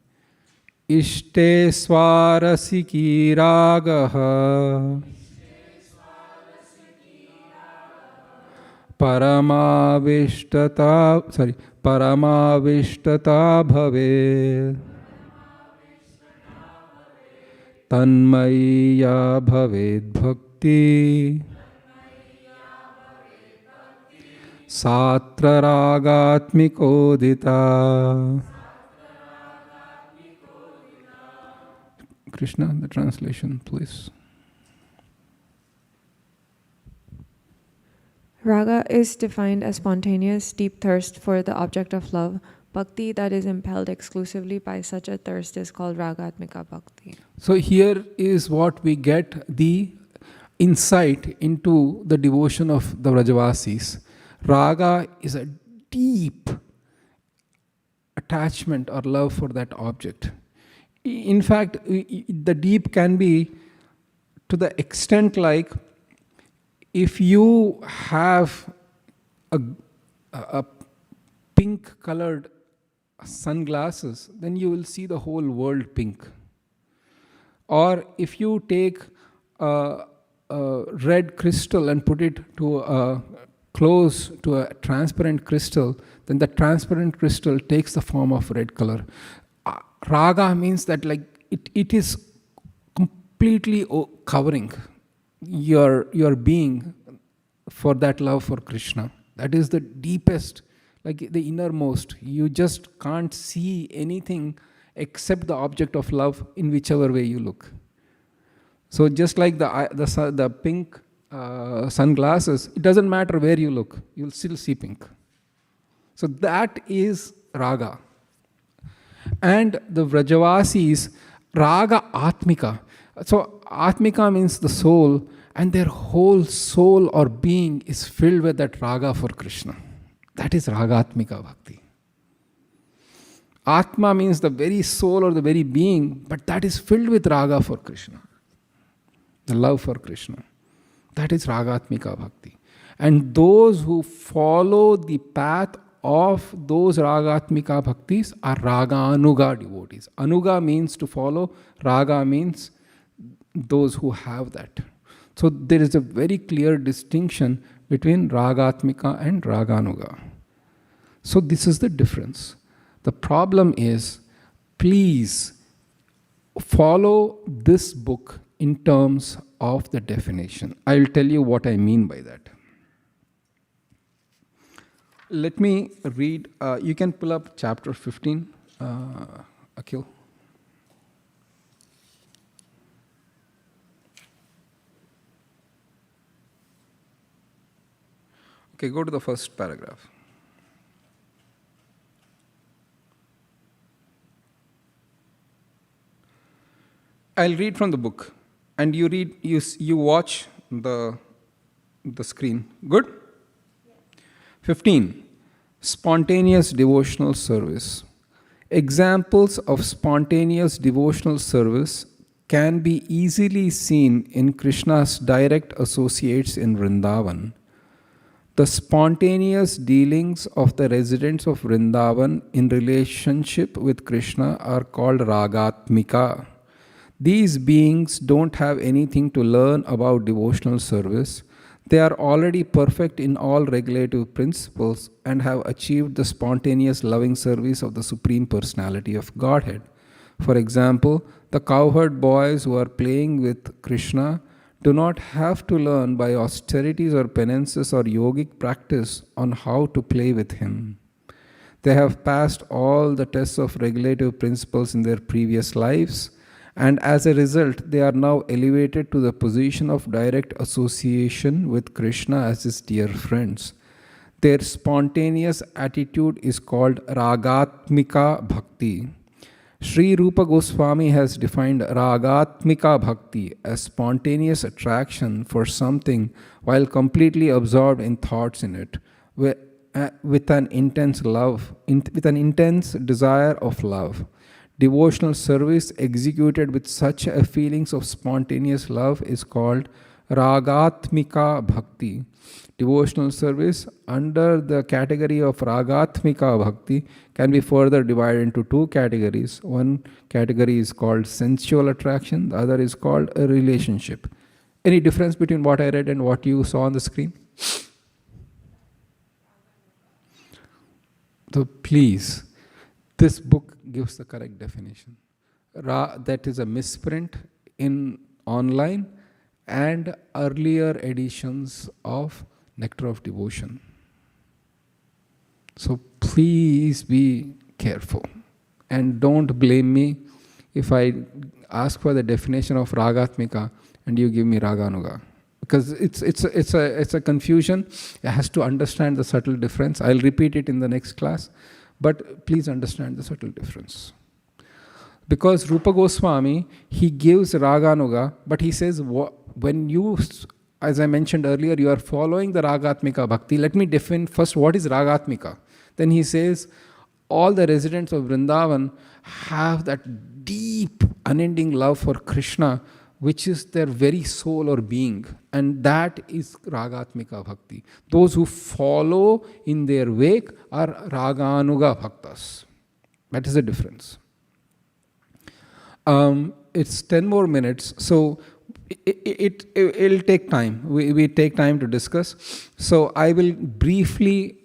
Ishte swarasiki ragaha Paramavishtata bhave Tanmaya bhaved bhakti Satra ragatmikodita. Krishna, the translation, please. Raga is defined as spontaneous, deep thirst for the object of love. Bhakti that is impelled exclusively by such a thirst is called Ragatmika Bhakti. So here is what we get the insight into the devotion of the Vrajavasis. Raga is a deep attachment or love for that object. In fact, the deep can be to the extent like if you have a pink colored sunglasses, then you will see the whole world pink. Or if you take a red crystal and put it to close to a transparent crystal, then the transparent crystal takes the form of red color. Raga means that like it is completely covering your being for that love for Krishna. That is the deepest, like the innermost. You just can't see anything except the object of love in whichever way you look. So just like the pink sunglasses, it doesn't matter where you look, you'll still see pink. So that is raga. And the Vrajavasis, raga atmika. So atmika means the soul, and their whole soul or being is filled with that raga for Krishna. That is ragatmika bhakti. Atma means the very soul or the very being, but that is filled with raga for Krishna. The love for Krishna. That is ragatmika bhakti. And those who follow the path of those ragatmika bhaktis are raganuga devotees. Anuga means to follow, raga means those who have that. So there is a very clear distinction between ragatmika and raganuga. So this is the difference. The problem is, please follow this book in terms of the definition. I will tell you what I mean by that. Let me read, you can pull up chapter 15, Akhil. Okay, go to the first paragraph. I'll read from the book, and you read. You watch the screen. Good? 15. Spontaneous devotional service. Examples of spontaneous devotional service can be easily seen in Krishna's direct associates in Vrindavan. The spontaneous dealings of the residents of Vrindavan in relationship with Krishna are called ragatmika. These beings don't have anything to learn about devotional service. They are already perfect in all regulative principles and have achieved the spontaneous loving service of the Supreme Personality of Godhead. For example, the cowherd boys who are playing with Krishna do not have to learn by austerities or penances or yogic practice on how to play with him. They have passed all the tests of regulative principles in their previous lives, and as a result, they are now elevated to the position of direct association with Krishna as his dear friends. Their spontaneous attitude is called ragatmika bhakti. Sri Rupa Goswami has defined ragatmika bhakti as spontaneous attraction for something while completely absorbed in thoughts in it, with an intense love, with an intense desire of love. Devotional service executed with such a feelings of spontaneous love is called ragatmika bhakti. Devotional service under the category of ragatmika bhakti can be further divided into two categories. One category is called sensual attraction, the other is called a relationship. Any difference between what I read and what you saw on the screen? So please, this book gives the correct definition. That is a misprint in online and earlier editions of Nectar of Devotion. So please be careful and don't blame me if I ask for the definition of ragatmika and you give me raganuga, because it's a confusion. It has to understand the subtle difference. I'll repeat it in the next class, but please understand the subtle difference. Because Rupa Goswami, he gives raganuga, but he says when you, as I mentioned earlier, you are following the ragatmika bhakti. Let me define first what is ragatmika. Then he says, all the residents of Vrindavan have that deep, unending love for Krishna, which is their very soul or being. And that is ragatmika bhakti. Those who follow in their wake are raganuga bhaktas. That is the difference. It's 10 more minutes, so it'll take time. We take time to discuss. So I will briefly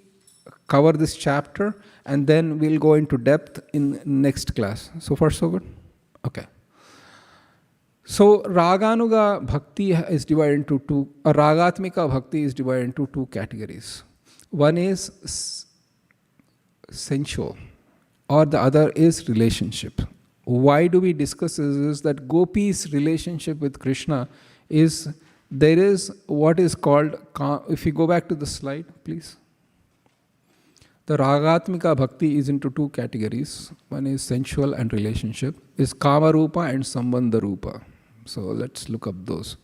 cover this chapter and then we'll go into depth in next class. So far so good? Okay. So raganuga bhakti is divided into two, ragatmika bhakti is divided into two categories. One is sensual or the other is relationship. Why do we discuss this? Is that Gopi's relationship with Krishna is there is what is called, if you go back to the slide, please. The Ragatmika Bhakti is into two categories. One is sensual and relationship, is Kama Rupa and Sambandha Rupa. So let's look up those.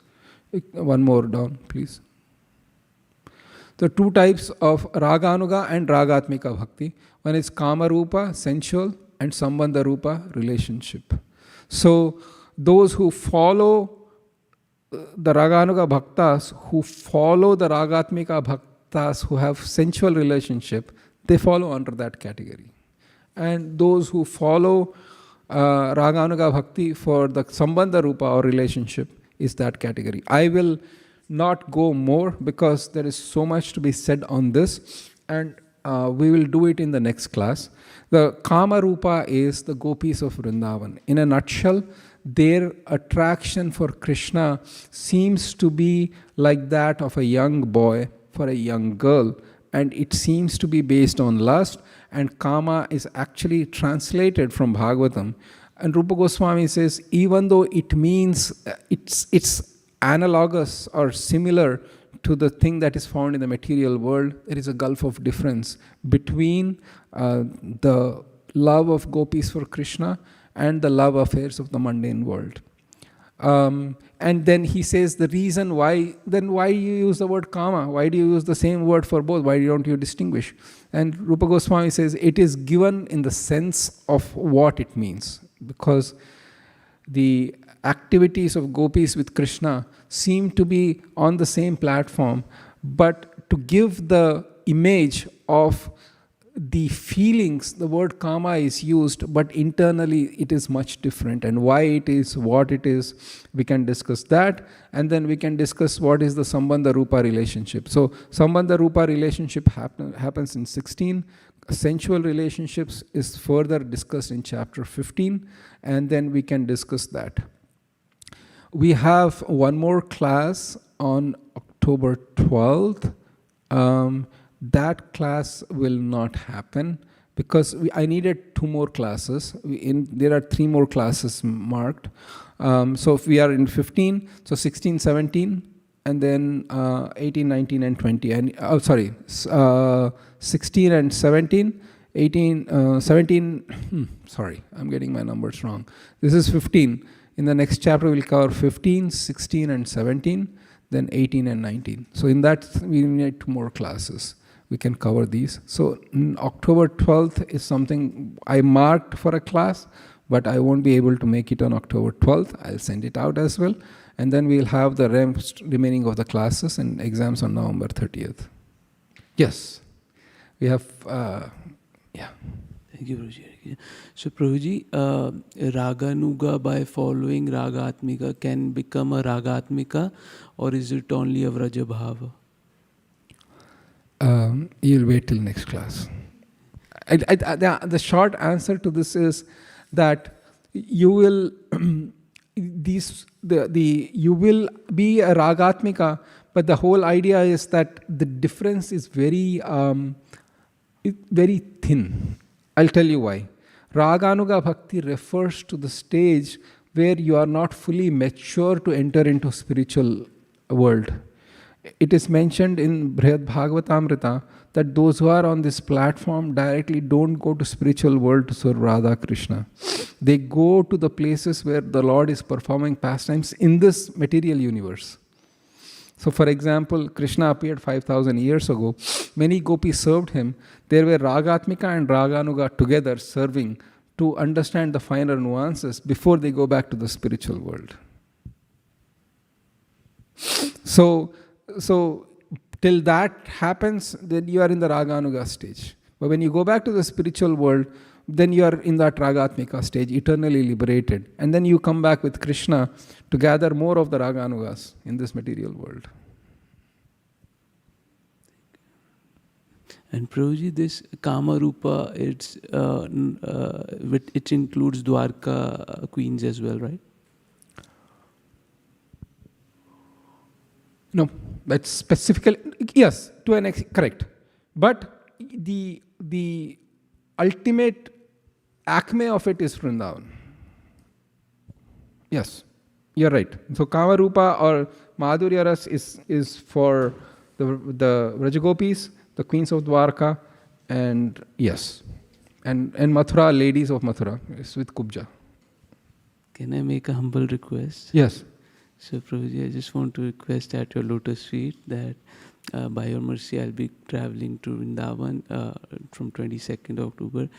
One more down, please. The two types of Raganuga and Ragatmika Bhakti. One is Kama Rupa, sensual, and Sambandha Rupa, relationship. So those who follow the Raganuga Bhaktas, who follow the Ragatmika Bhaktas, who have sensual relationship, they follow under that category. And those who follow Raganuga Bhakti for the Sambandha Rupa or relationship is that category. I will not go more because there is so much to be said on this, and we will do it in the next class. The Kama Rupa is the gopis of Vrindavan. In a nutshell, their attraction for Krishna seems to be like that of a young boy for a young girl, and it seems to be based on lust, and Kama is actually translated from Bhagavatam. And Rupa Goswami says, even though it means it's analogous or similar to the thing that is found in the material world, there is a gulf of difference between the love of gopis for Krishna and the love affairs of the mundane world. And then he says the reason why you use the word Kama? Why do you use the same word for both? Why don't you distinguish? And Rupa Goswami says it is given in the sense of what it means, because the activities of gopis with Krishna seem to be on the same platform, but to give the image of the feelings, the word Kama is used, but internally it is much different. And why it is, what it is, we can discuss that. And then we can discuss what is the Sambandha Rupa relationship. So Sambandha Rupa relationship happens in 16. Sensual relationships is further discussed in chapter 15. And then we can discuss that. We have one more class on October 12th. That class will not happen because I needed 2 more classes. There are 3 more classes marked. So if we are in 15, so 16, 17, and then 18, 19, and 20. And 16 and 17, 18, 17. Sorry, I'm getting my numbers wrong. This is 15. In the next chapter, we'll cover 15, 16, and 17, then 18 and 19. So in that, we need 2 more classes. We can cover these. So October 12th is something I marked for a class, but I won't be able to make it on October 12th. I'll send it out as well. And then we'll have the remaining of the classes and exams on November 30th. Yes. We have, yeah. Thank you, Prabhuji. So, Prabhuji, Raganuga by following Ragatmika can become a Ragatmika, or is it only a Vrajabhava? You'll wait till next class. The short answer to this is that you will you will be a Ragatmika, but the whole idea is that the difference is very thin. I'll tell you why. Raganuga Bhakti refers to the stage where you are not fully mature to enter into spiritual world. It is mentioned in Brihad Bhagavatamrita that those who are on this platform directly don't go to spiritual world to serve Radha Krishna. They go to the places where the Lord is performing pastimes in this material universe. So for example, Krishna appeared 5,000 years ago. Many gopis served him. There were Ragatmika and Raganuga together serving to understand the finer nuances before they go back to the spiritual world. So till that happens, then you are in the Raganuga stage. But when you go back to the spiritual world, then you are in that Ragatmika stage, eternally liberated. And then you come back with Krishna to gather more of the Raganugas in this material world. And Prabhuji, this Kama Rupa, it includes Dwarka queens as well, right? No, that's specifically, yes, to an extent, correct. But the ultimate acme of it is Vrindavan. Yes. You're right. So Kamarupa or Madhurya Ras is for the Vrajagopis, the queens of Dwarka, and yes. And Mathura, ladies of Mathura, is with Kubja. Can I make a humble request? Yes. So, Prabhuji, I just want to request at your lotus feet that by your mercy, I'll be traveling to Vrindavan from 22nd October.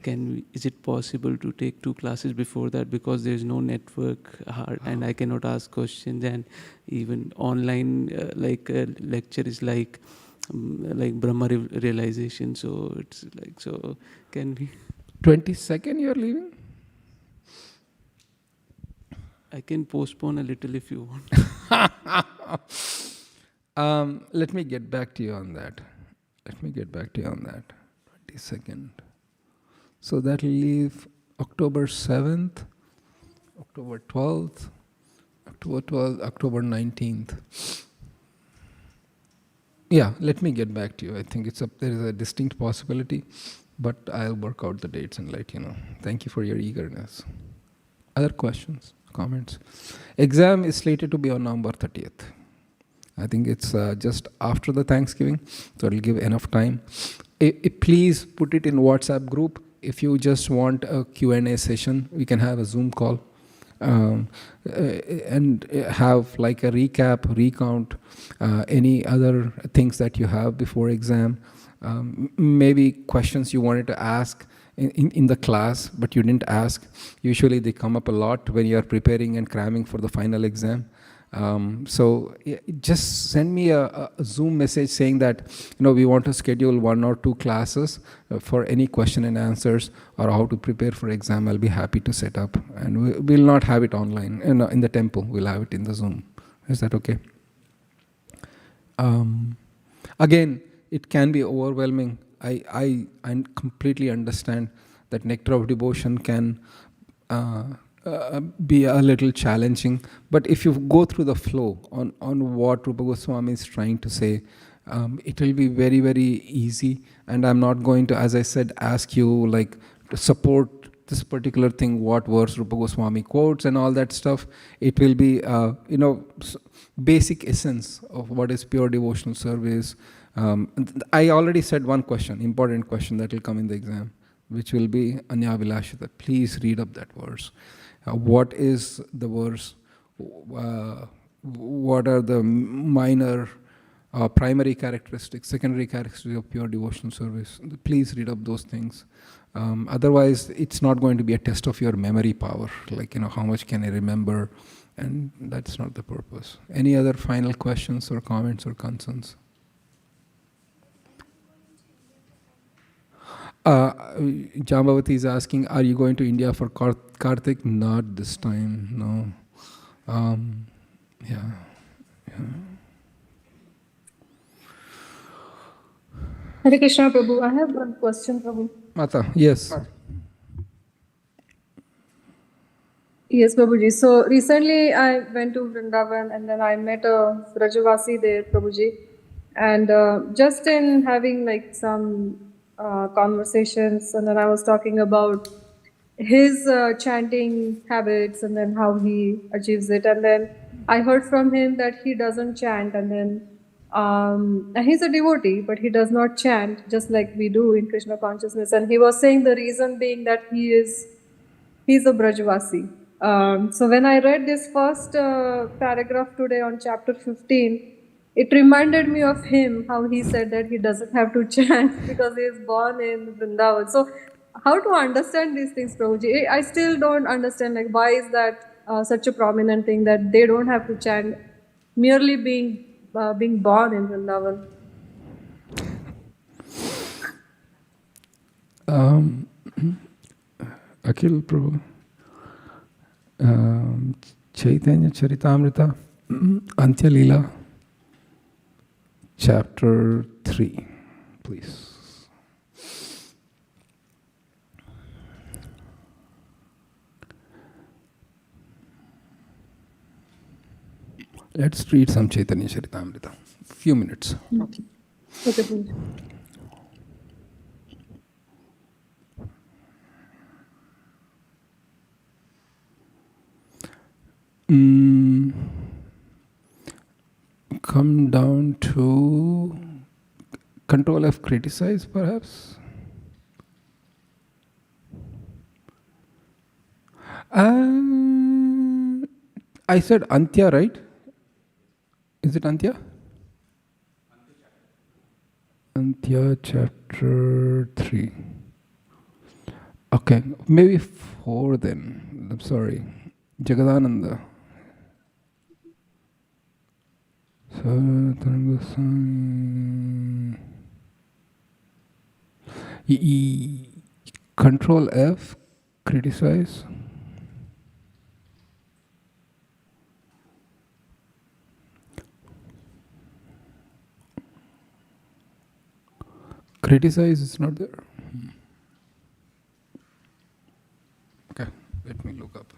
Is it possible to take 2 classes before that, because there's no network and I cannot ask questions, and even online lecture is like Brahma realization. So it's like, so can we? 22nd you're leaving? I can postpone a little if you want. Let me get back to you on that. 22nd. So that will leave October 7th, October 12th, October 19th. Yeah, let me get back to you. I think there is a distinct possibility, but I'll work out the dates and let you know. Thank you for your eagerness. Other questions, comments? Exam is slated to be on November 30th. I think it's just after the Thanksgiving, so it'll give enough time. Please put it in WhatsApp group. If you just want a Q&A session, we can have a Zoom call and have like a recount, any other things that you have before exam. Maybe questions you wanted to ask in the class, but you didn't ask. Usually they come up a lot when you are preparing and cramming for the final exam. So just send me a Zoom message saying that, we want to schedule 1 or 2 classes for any question and answers or how to prepare for exam. I'll be happy to set up, and we'll not have it online in the temple. We'll have it in the Zoom. Is that okay? Again, it can be overwhelming. I completely understand that nectar of devotion can be a little challenging, but if you go through the flow on what Rupa Goswami is trying to say, it will be very, very easy. And I'm not going to, as I said, ask you to support this particular thing, what verse Rupa Goswami quotes and all that stuff. It will be, basic essence of what is pure devotional service. I already said one question, important question that will come in the exam, which will be Anya Vilashita. Please read up that verse. What is the verse? What are the minor, primary characteristics, secondary characteristics of pure devotional service? Please read up those things. Otherwise, it's not going to be a test of your memory power, how much can I remember, and that's not the purpose. Any other final questions or comments or concerns? Jambavati is asking, are you going to India for Karthik? Not this time, no. Yeah. Hare Krishna, Prabhu. I have one question, Prabhu. Mata, yes. Yes, Prabhuji. So recently I went to Vrindavan and then I met a Rajavasi there, Prabhuji. And just in having some conversations, and then I was talking about his chanting habits and then how he achieves it. And then I heard from him that he doesn't chant, and then and he's a devotee, but he does not chant just like we do in Krishna consciousness. And he was saying the reason being that he's a Brajvasi. So when I read this first paragraph today on chapter 15, it reminded me of him, how he said that he doesn't have to chant because he is born in Vrindavan. So how to understand these things, Prabhuji? I still don't understand, why is that such a prominent thing that they don't have to chant, merely being born in Vrindavan? Akhil Prabhu. Chaitanya Charitamrita, Antya Leela, chapter 3, please. Let's read some Chaitanya Charitamrita. Few minutes. Okay. Okay, please. come down to Control F, criticize perhaps. I said Antya, right? Is it Antya? Antya chapter 3. Okay, maybe 4 then. I'm sorry. Jagadananda. Control F, criticize. Criticize is not there. Okay, let me look up.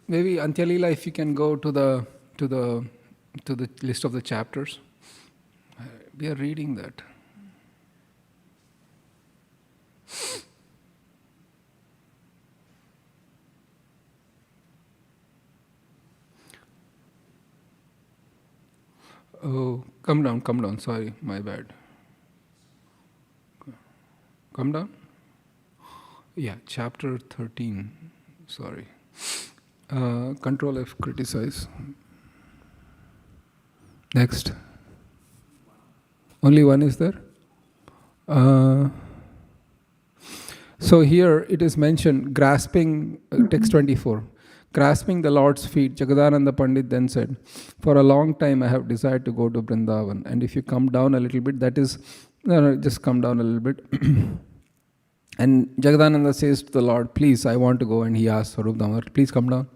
Maybe Antyalila, if you can go to the list of the chapters. We are reading that. Oh, come down. Sorry, my bad. Come down. Yeah, chapter 13. Sorry. Control F, criticize. Next. Only one is there? So here it is mentioned, grasping, text 24. Grasping the Lord's feet, Jagadananda Pandit then said, "For a long time I have desired to go to Vrindavan." And if you come down a little bit, that is, just come down a little bit. And Jagadananda says to the Lord, "Please, I want to go." And he asks Swarup Damodar, "Please come down.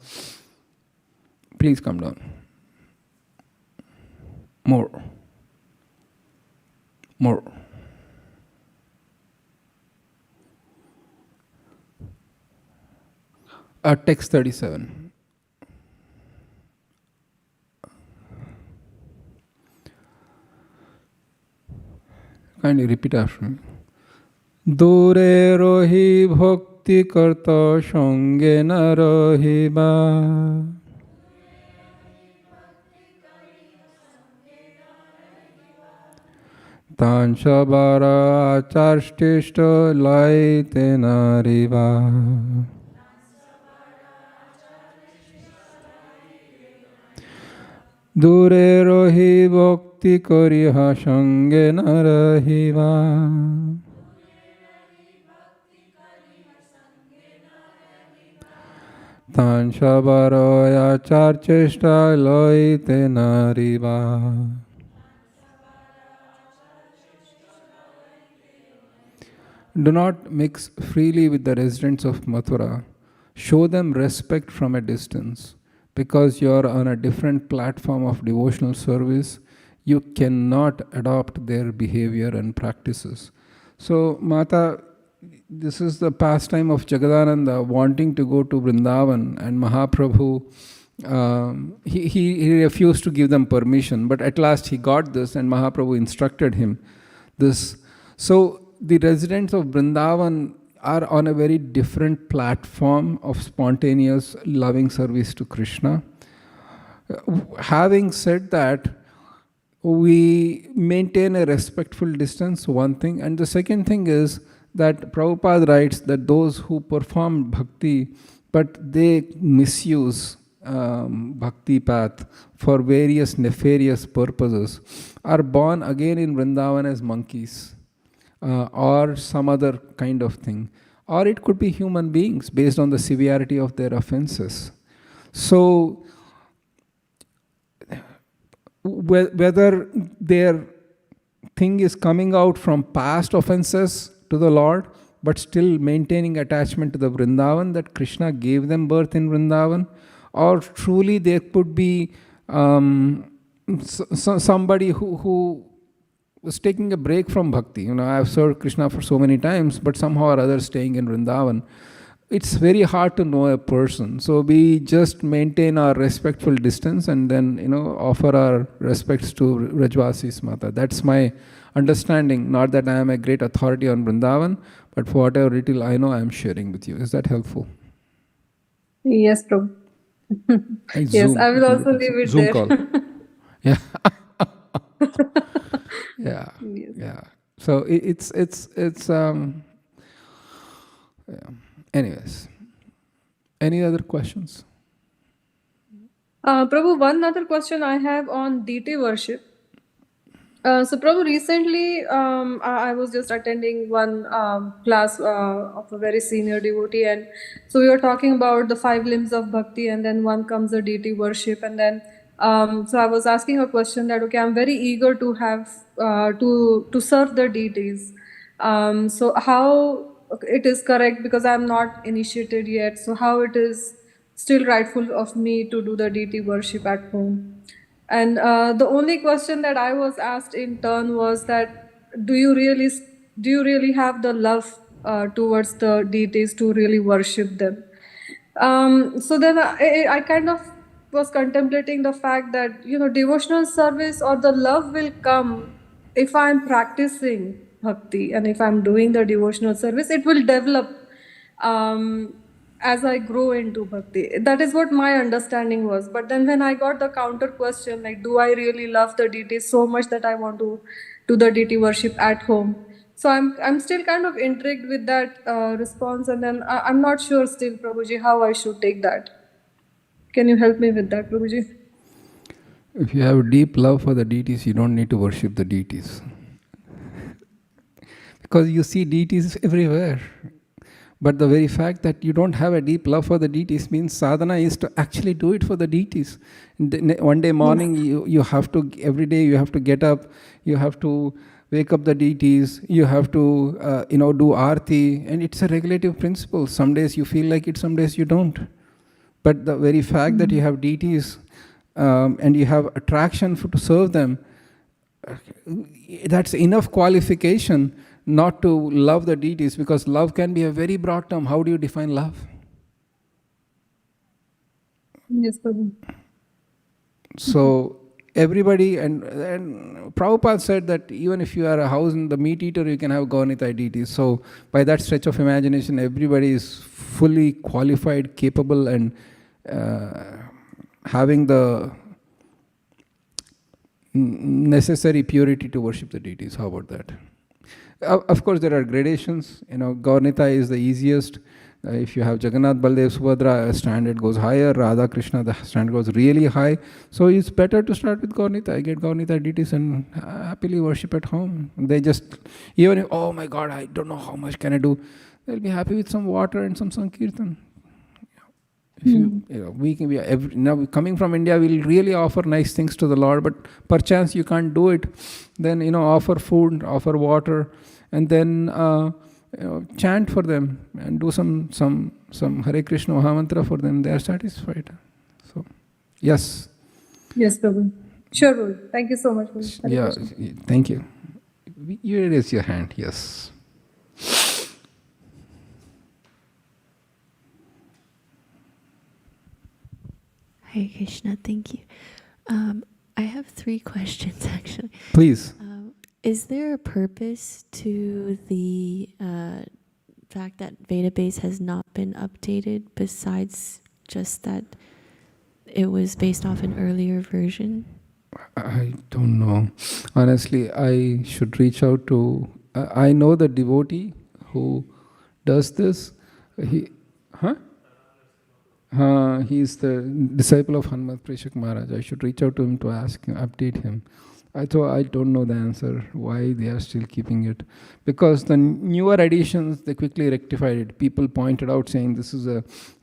Please come down. More. Text 37. Kindly repeat after me. Dure rohi bhakti karta sange na rahiba. Tan shabara acharstishta laite nariva. Dure rohi bhakti kariha sange na rahiva. Tan shabaraya char cheshta loite nariva. Do not mix freely with the residents of Mathura. Show them respect from a distance. Because you are on a different platform of devotional service, you cannot adopt their behavior and practices. So, Mata, this is the pastime of Jagadananda wanting to go to Vrindavan, and Mahaprabhu, he refused to give them permission, but at last he got this, and Mahaprabhu instructed him this. So, the residents of Vrindavan are on a very different platform of spontaneous loving service to Krishna. Having said that, we maintain a respectful distance, one thing. And the second thing is that Prabhupada writes that those who perform bhakti, but they misuse bhakti path for various nefarious purposes, are born again in Vrindavan as monkeys. Or some other kind of thing. Or it could be human beings based on the severity of their offenses. So, whether their thing is coming out from past offenses to the Lord, but still maintaining attachment to the Vrindavan, that Krishna gave them birth in Vrindavan, or truly there could be somebody who was taking a break from bhakti. I have served Krishna for so many times, but somehow or other staying in Vrindavan. It's very hard to know a person. So we just maintain our respectful distance and then, offer our respects to Rajvasis Mata. That's my understanding. Not that I am a great authority on Vrindavan, but for whatever little I know, I am sharing with you. Is that helpful? Yes, Prabhu. Yes, Zoom. I You will can also do leave it Zoom there. call. Yeah. Yeah. Yes. Yeah. So it's yeah. Anyways, any other questions? Prabhu, one other question I have on deity worship. So, Prabhu, recently I was just attending one class of a very senior devotee, and so we were talking about the 5 limbs of bhakti, and then one comes the deity worship, and then so I was asking a question that okay, I'm very eager to have to serve the deities. So how it is correct because I'm not initiated yet. So how it is still rightful of me to do the deity worship at home? And the only question that I was asked in turn was that do you really have the love towards the deities to really worship them? So then I kind of was contemplating the fact that devotional service or the love will come if I'm practicing bhakti and if I'm doing the devotional service, it will develop as I grow into bhakti. That is what my understanding was. But then when I got the counter question, like, do I really love the deity so much that I want to do the deity worship at home? So I'm still kind of intrigued with that response, and then I'm not sure still, Prabhuji, how I should take that. Can you help me with that, Prabhuji? If you have deep love for the deities, you don't need to worship the deities. Because you see deities everywhere. But the very fact that you don't have a deep love for the deities means sadhana is to actually do it for the deities. One day morning, you have to, every day you have to get up, you have to wake up the deities, you have to, do arti, and it's a regulative principle. Some days you feel like it, some days you don't. But the very fact that you have deities and you have attraction to serve them, that's enough qualification not to love the deities, because love can be a very broad term. How do you define love? Yes, Prabhu. So everybody, and Prabhupada said that even if you are a house in the meat eater, you can have Gaunita deities. So by that stretch of imagination, everybody is fully qualified, capable, and having the necessary purity to worship the deities. How about that? Of course, there are gradations. Gaunita is the easiest. If you have Jagannath, Baldev, Subhadra, standard goes higher. Radha, Krishna, the standard goes really high. So it's better to start with Gaunita. I get Gaunita deities and happily worship at home. They just, even if, oh my God, I don't know how much can I do, they'll be happy with some water and some Sankirtan. If we can be now coming from India, we'll really offer nice things to the Lord, but perchance you can't do it, then offer food, offer water, and then chant for them and do some Hare Krishna Mahamantra for them. They are satisfied. So, yes. Yes, Prabhu. Sure, Prabhu. Thank you so much, Prabhu. Yeah, thank you. You raise your hand. Yes. Hare Krishna, thank you. I have 3 questions actually. Please. Is there a purpose to the fact that Veda base has not been updated besides just that it was based off an earlier version? I don't know. Honestly, I should reach out to... I know the devotee who does this. He's the disciple of Hanumat Preshak Maharaj. I should reach out to him to ask him, update him. I thought I don't know the answer, why they are still keeping it. Because the newer editions, they quickly rectified it. People pointed out saying this is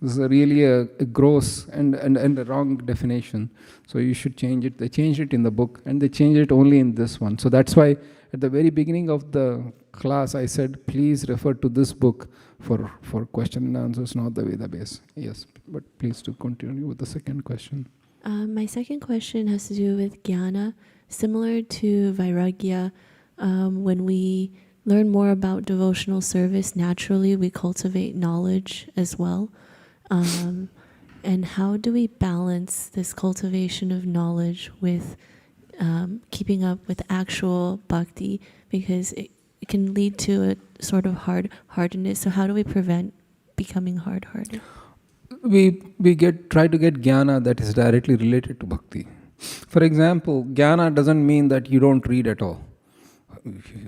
really a gross and a wrong definition. So you should change it. They changed it in the book and they changed it only in this one. So that's why at the very beginning of the class I said, please refer to this book for question and answers, not the Veda base. Yes, but please do continue with the second question. My second question has to do with jnana. Similar to Vairagya, when we learn more about devotional service, naturally we cultivate knowledge as well. And how do we balance this cultivation of knowledge with keeping up with actual bhakti? Because it can lead to a sort of hardness. So how do we prevent becoming hard-hearted? we try to get jnana that is directly related to bhakti. For example, jnana doesn't mean that you don't read at all.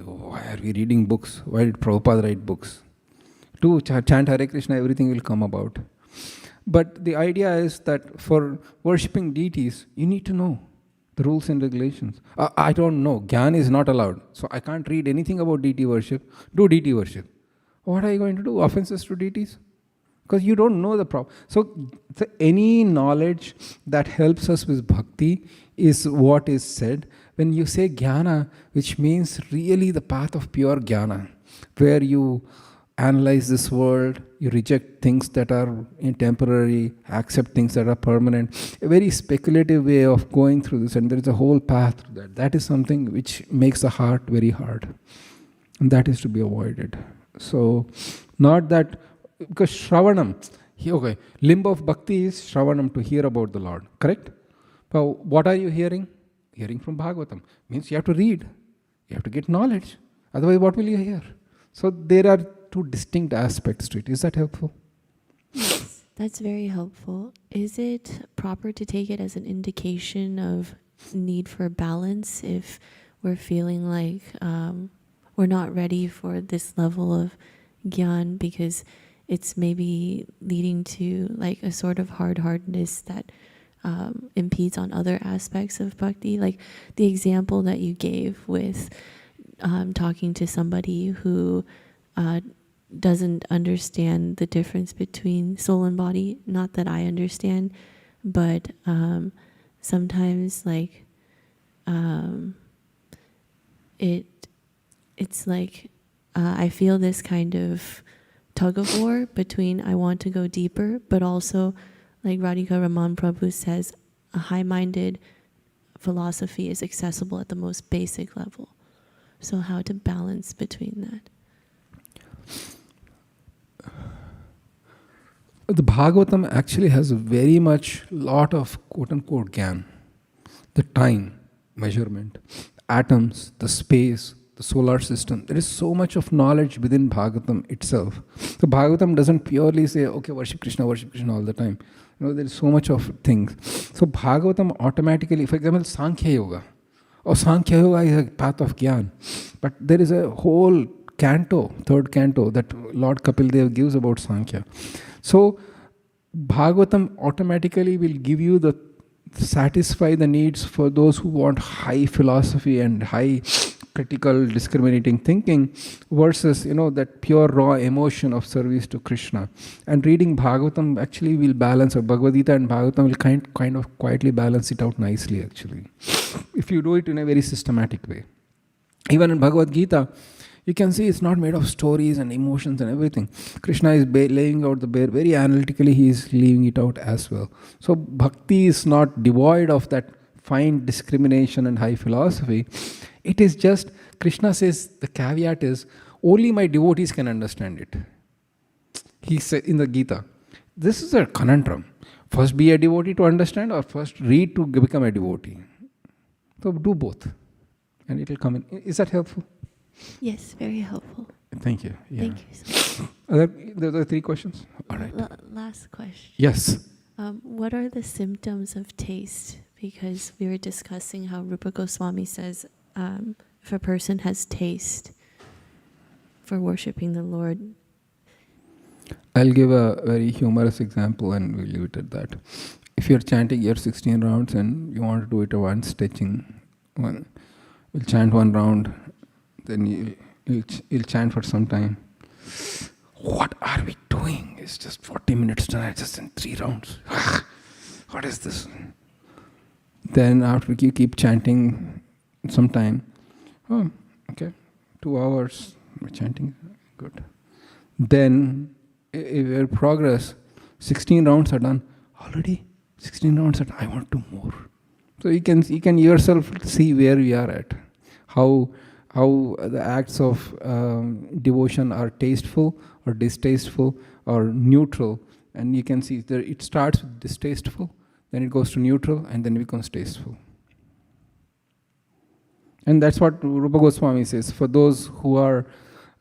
Why are we reading books? Why did Prabhupada write books? To chant Hare Krishna, everything will come about. But the idea is that for worshipping deities, you need to know the rules and regulations. I don't know. Gyan is not allowed. So I can't read anything about deity worship. Do deity worship. What are you going to do? Offenses to deities? Because you don't know the problem. So any knowledge that helps us with bhakti is what is said. When you say jnana, which means really the path of pure jnana, where you analyze this world, you reject things that are temporary, accept things that are permanent. A very speculative way of going through this, and there is a whole path to that. That is something which makes the heart very hard. And that is to be avoided. So, not that, because Shravanam, okay, limb of bhakti is Shravanam, to hear about the Lord, correct? But what are you hearing? Hearing from Bhagavatam. Means you have to read, you have to get knowledge. Otherwise, what will you hear? So there are two distinct aspects to it. Is that helpful? Yes, that's very helpful. Is it proper to take it as an indication of need for balance if we're feeling like we're not ready for this level of gyan because it's maybe leading to like a sort of hard-heartedness that impedes on other aspects of bhakti? Like the example that you gave with talking to somebody who doesn't understand the difference between soul and body. Not that I understand, but sometimes like it's like I feel this kind of tug of war between I want to go deeper, but also like Radhika Raman Prabhu says, a high-minded philosophy is accessible at the most basic level. So how to balance between that? The Bhagavatam actually has a very much lot of quote-unquote gyan. The time, measurement, atoms, the space, the solar system. There is so much of knowledge within Bhagavatam itself. The Bhagavatam doesn't purely say, okay, worship Krishna all the time. You know, there is so much of things. So Bhagavatam automatically, for example, Sankhya Yoga. Sankhya Yoga is a path of Gyan. But there is a whole canto, third canto, that Lord Kapil Dev gives about Sankhya. So Bhagavatam automatically will give you satisfy the needs for those who want high philosophy and high critical discriminating thinking versus that pure raw emotion of service to Krishna. And reading Bhagavatam actually will balance, or Bhagavad Gita and Bhagavatam will kind of quietly balance it out nicely actually, if you do it in a very systematic way. Even in Bhagavad Gita, you can see it's not made of stories and emotions and everything. Krishna is laying out the bare, very analytically he is leaving it out as well. So bhakti is not devoid of that fine discrimination and high philosophy. It is just, Krishna says, the caveat is, only my devotees can understand it. He said in the Gita, this is a conundrum. First be a devotee to understand, or first read to become a devotee. So do both, and it will come in. Is that helpful? Yes, very helpful. Thank you. Yeah. Thank you so much. Are there 3 questions? All right. Last question. Yes. What are the symptoms of taste? Because we were discussing how Rupa Goswami says if a person has taste for worshipping the Lord. I'll give a very humorous example and we'll leave it at that. If you're chanting your 16 rounds and you want to do it a one stretching, you'll chant 1 round, then you'll chant for some time. What are we doing? It's just 40 minutes tonight, just in 3 rounds. What is this? Then after you keep chanting some time, oh, okay, 2 hours, we're chanting, good. Then, your progress, 16 rounds are done. Already 16 rounds are done, I want to more. So you can yourself see where we are at. How the acts of devotion are tasteful or distasteful or neutral. And you can see that it starts with distasteful, then it goes to neutral, and then it becomes tasteful. And that's what Rupa Goswami says. For those who are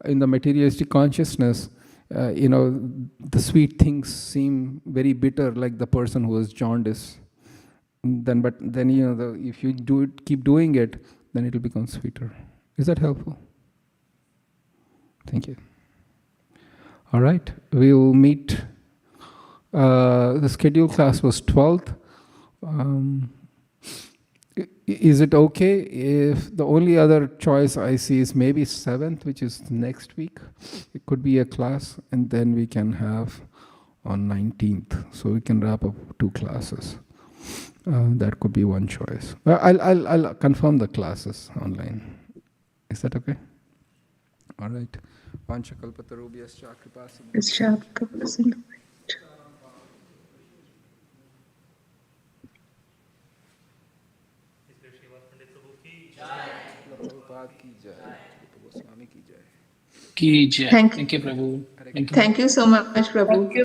in the materialistic consciousness, the sweet things seem very bitter, like the person who is jaundice. But then if you keep doing it, then it will become sweeter. Is that helpful? Thank you. All right, we'll meet. The scheduled class was 12th. Is it okay if the only other choice I see is maybe 7th, which is next week? It could be a class, and then we can have on 19th, so we can wrap up 2 classes. That could be one choice. I'll confirm the classes online. Is that okay? All right. Ki jai. Thank you, Prabhu. Thank you so much, Prabhu.